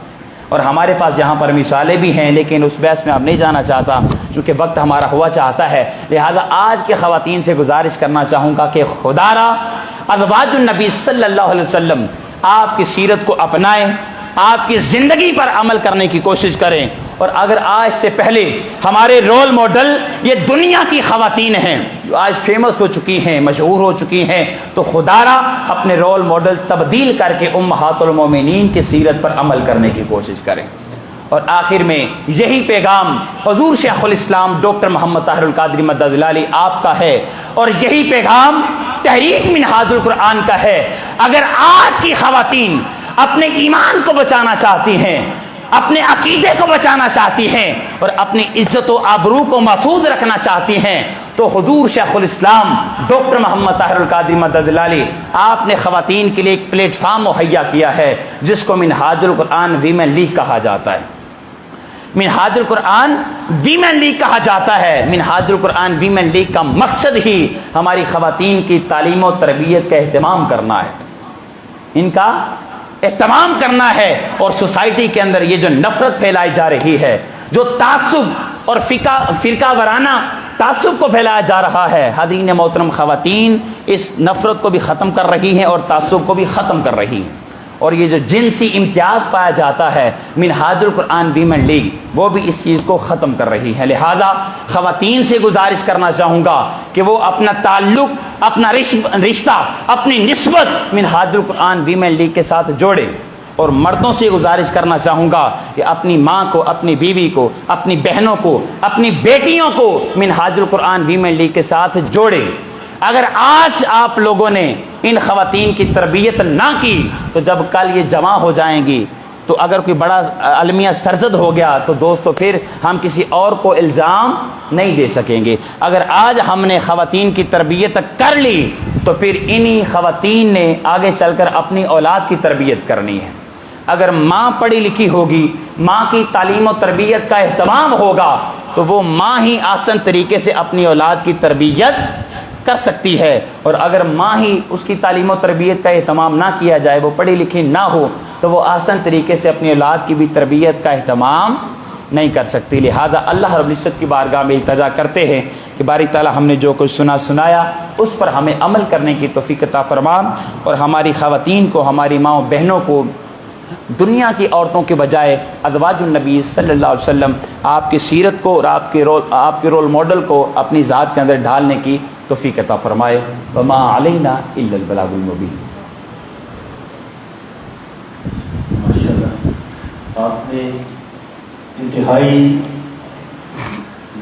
اور ہمارے پاس یہاں پر مثالیں بھی ہیں، لیکن اس بحث میں اب نہیں جانا چاہتا چونکہ وقت ہمارا ہوا چاہتا ہے. لہذا آج کے خواتین سے گزارش کرنا چاہوں گا کہ خدا را ازواج النبی صلی اللہ علیہ وسلم آپ کی سیرت کو اپنائیں، آپ کی زندگی پر عمل کرنے کی کوشش کریں. اور اگر آج سے پہلے ہمارے رول ماڈل یہ دنیا کی خواتین ہیں جو آج فیمس ہو چکی ہیں، مشہور ہو چکی ہیں، تو خدا را اپنے رول ماڈل تبدیل کر کے امہات المومنین کی سیرت پر عمل کرنے کی کوشش کریں. اور آخر میں یہی پیغام حضور شیخ الاسلام ڈاکٹر محمد طاہر القادری مدد اللہ علیہ آپ کا ہے، اور یہی پیغام تحریک منہاج القرآن کا ہے. اگر آج کی خواتین اپنے ایمان کو بچانا چاہتی ہیں، اپنے عقیدے کو بچانا چاہتی ہیں اور اپنی عزت و آبرو کو محفوظ رکھنا چاہتی ہیں، تو حضور شیخ الاسلام ڈاکٹر محمد طاہر القادری مدد اللہ علیہ آپ نے خواتین کے لیے ایک پلیٹ فارم مہیا کیا ہے جس کو منہاج القرآن ویمن لیگ کہا جاتا ہے. منہاج القرآن ویمن لیگ کہا جاتا ہے. منہاج القرآن ویمن لیگ کا مقصد ہی ہماری خواتین کی تعلیم و تربیت کا اہتمام کرنا ہے، ان کا اہتمام کرنا ہے. اور سوسائٹی کے اندر یہ جو نفرت پھیلائی جا رہی ہے، جو تعصب اور فرقہ وارانہ تعصب کو پھیلایا جا رہا ہے، حاضرین محترم خواتین اس نفرت کو بھی ختم کر رہی ہیں اور تعصب کو بھی ختم کر رہی ہیں. اور یہ جو جنسی امتیاز پایا جاتا ہے، منہاج القرآن ویمن لیگ وہ بھی اس چیز کو ختم کر رہی ہے. لہذا خواتین سے گزارش کرنا چاہوں گا کہ وہ اپنا تعلق، اپنا رشتہ، اپنی نسبت منہاج القرآن ویمن لیگ کے ساتھ جوڑے. اور مردوں سے گزارش کرنا چاہوں گا کہ اپنی ماں کو، اپنی بیوی کو، اپنی بہنوں کو، اپنی بیٹیوں کو منہاج القرآن ویمن لیگ کے ساتھ جوڑے. اگر آج آپ لوگوں نے ان خواتین کی تربیت نہ کی تو جب کل یہ جمع ہو جائیں گی تو اگر کوئی بڑا المیہ سرزد ہو گیا تو دوستو پھر ہم کسی اور کو الزام نہیں دے سکیں گے. اگر آج ہم نے خواتین کی تربیت کر لی تو پھر انہی خواتین نے آگے چل کر اپنی اولاد کی تربیت کرنی ہے. اگر ماں پڑھی لکھی ہوگی، ماں کی تعلیم و تربیت کا اہتمام ہوگا تو وہ ماں ہی آسان طریقے سے اپنی اولاد کی تربیت کر سکتی ہے. اور اگر ماں ہی اس کی تعلیم و تربیت کا اہتمام نہ کیا جائے، وہ پڑھی لکھی نہ ہو، تو وہ آسان طریقے سے اپنی اولاد کی بھی تربیت کا اہتمام نہیں کر سکتی. لہذا اللہ رب العزت کی بارگاہ میں التجا کرتے ہیں کہ باری تعالیٰ ہم نے جو کچھ سنایا اس پر ہمیں عمل کرنے کی توفیق عطا فرما، اور ہماری خواتین کو، ہماری ماں و بہنوں کو دنیا کی عورتوں کے بجائے ازواج النبی صلی اللہ علیہ وسلم آپ کی سیرت کو اور آپ کے رول ماڈل کو اپنی ذات کے اندر ڈھالنے کی توفیق عطا فرمائے. وما علینا الا البلاغ المبین. ماشاءاللہ آپ نے انتہائی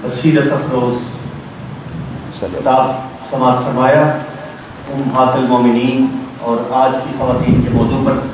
بصیرت افروز کتاب سماعت فرمایا امہات المومنین اور آج کی خواتین کے موضوع پر.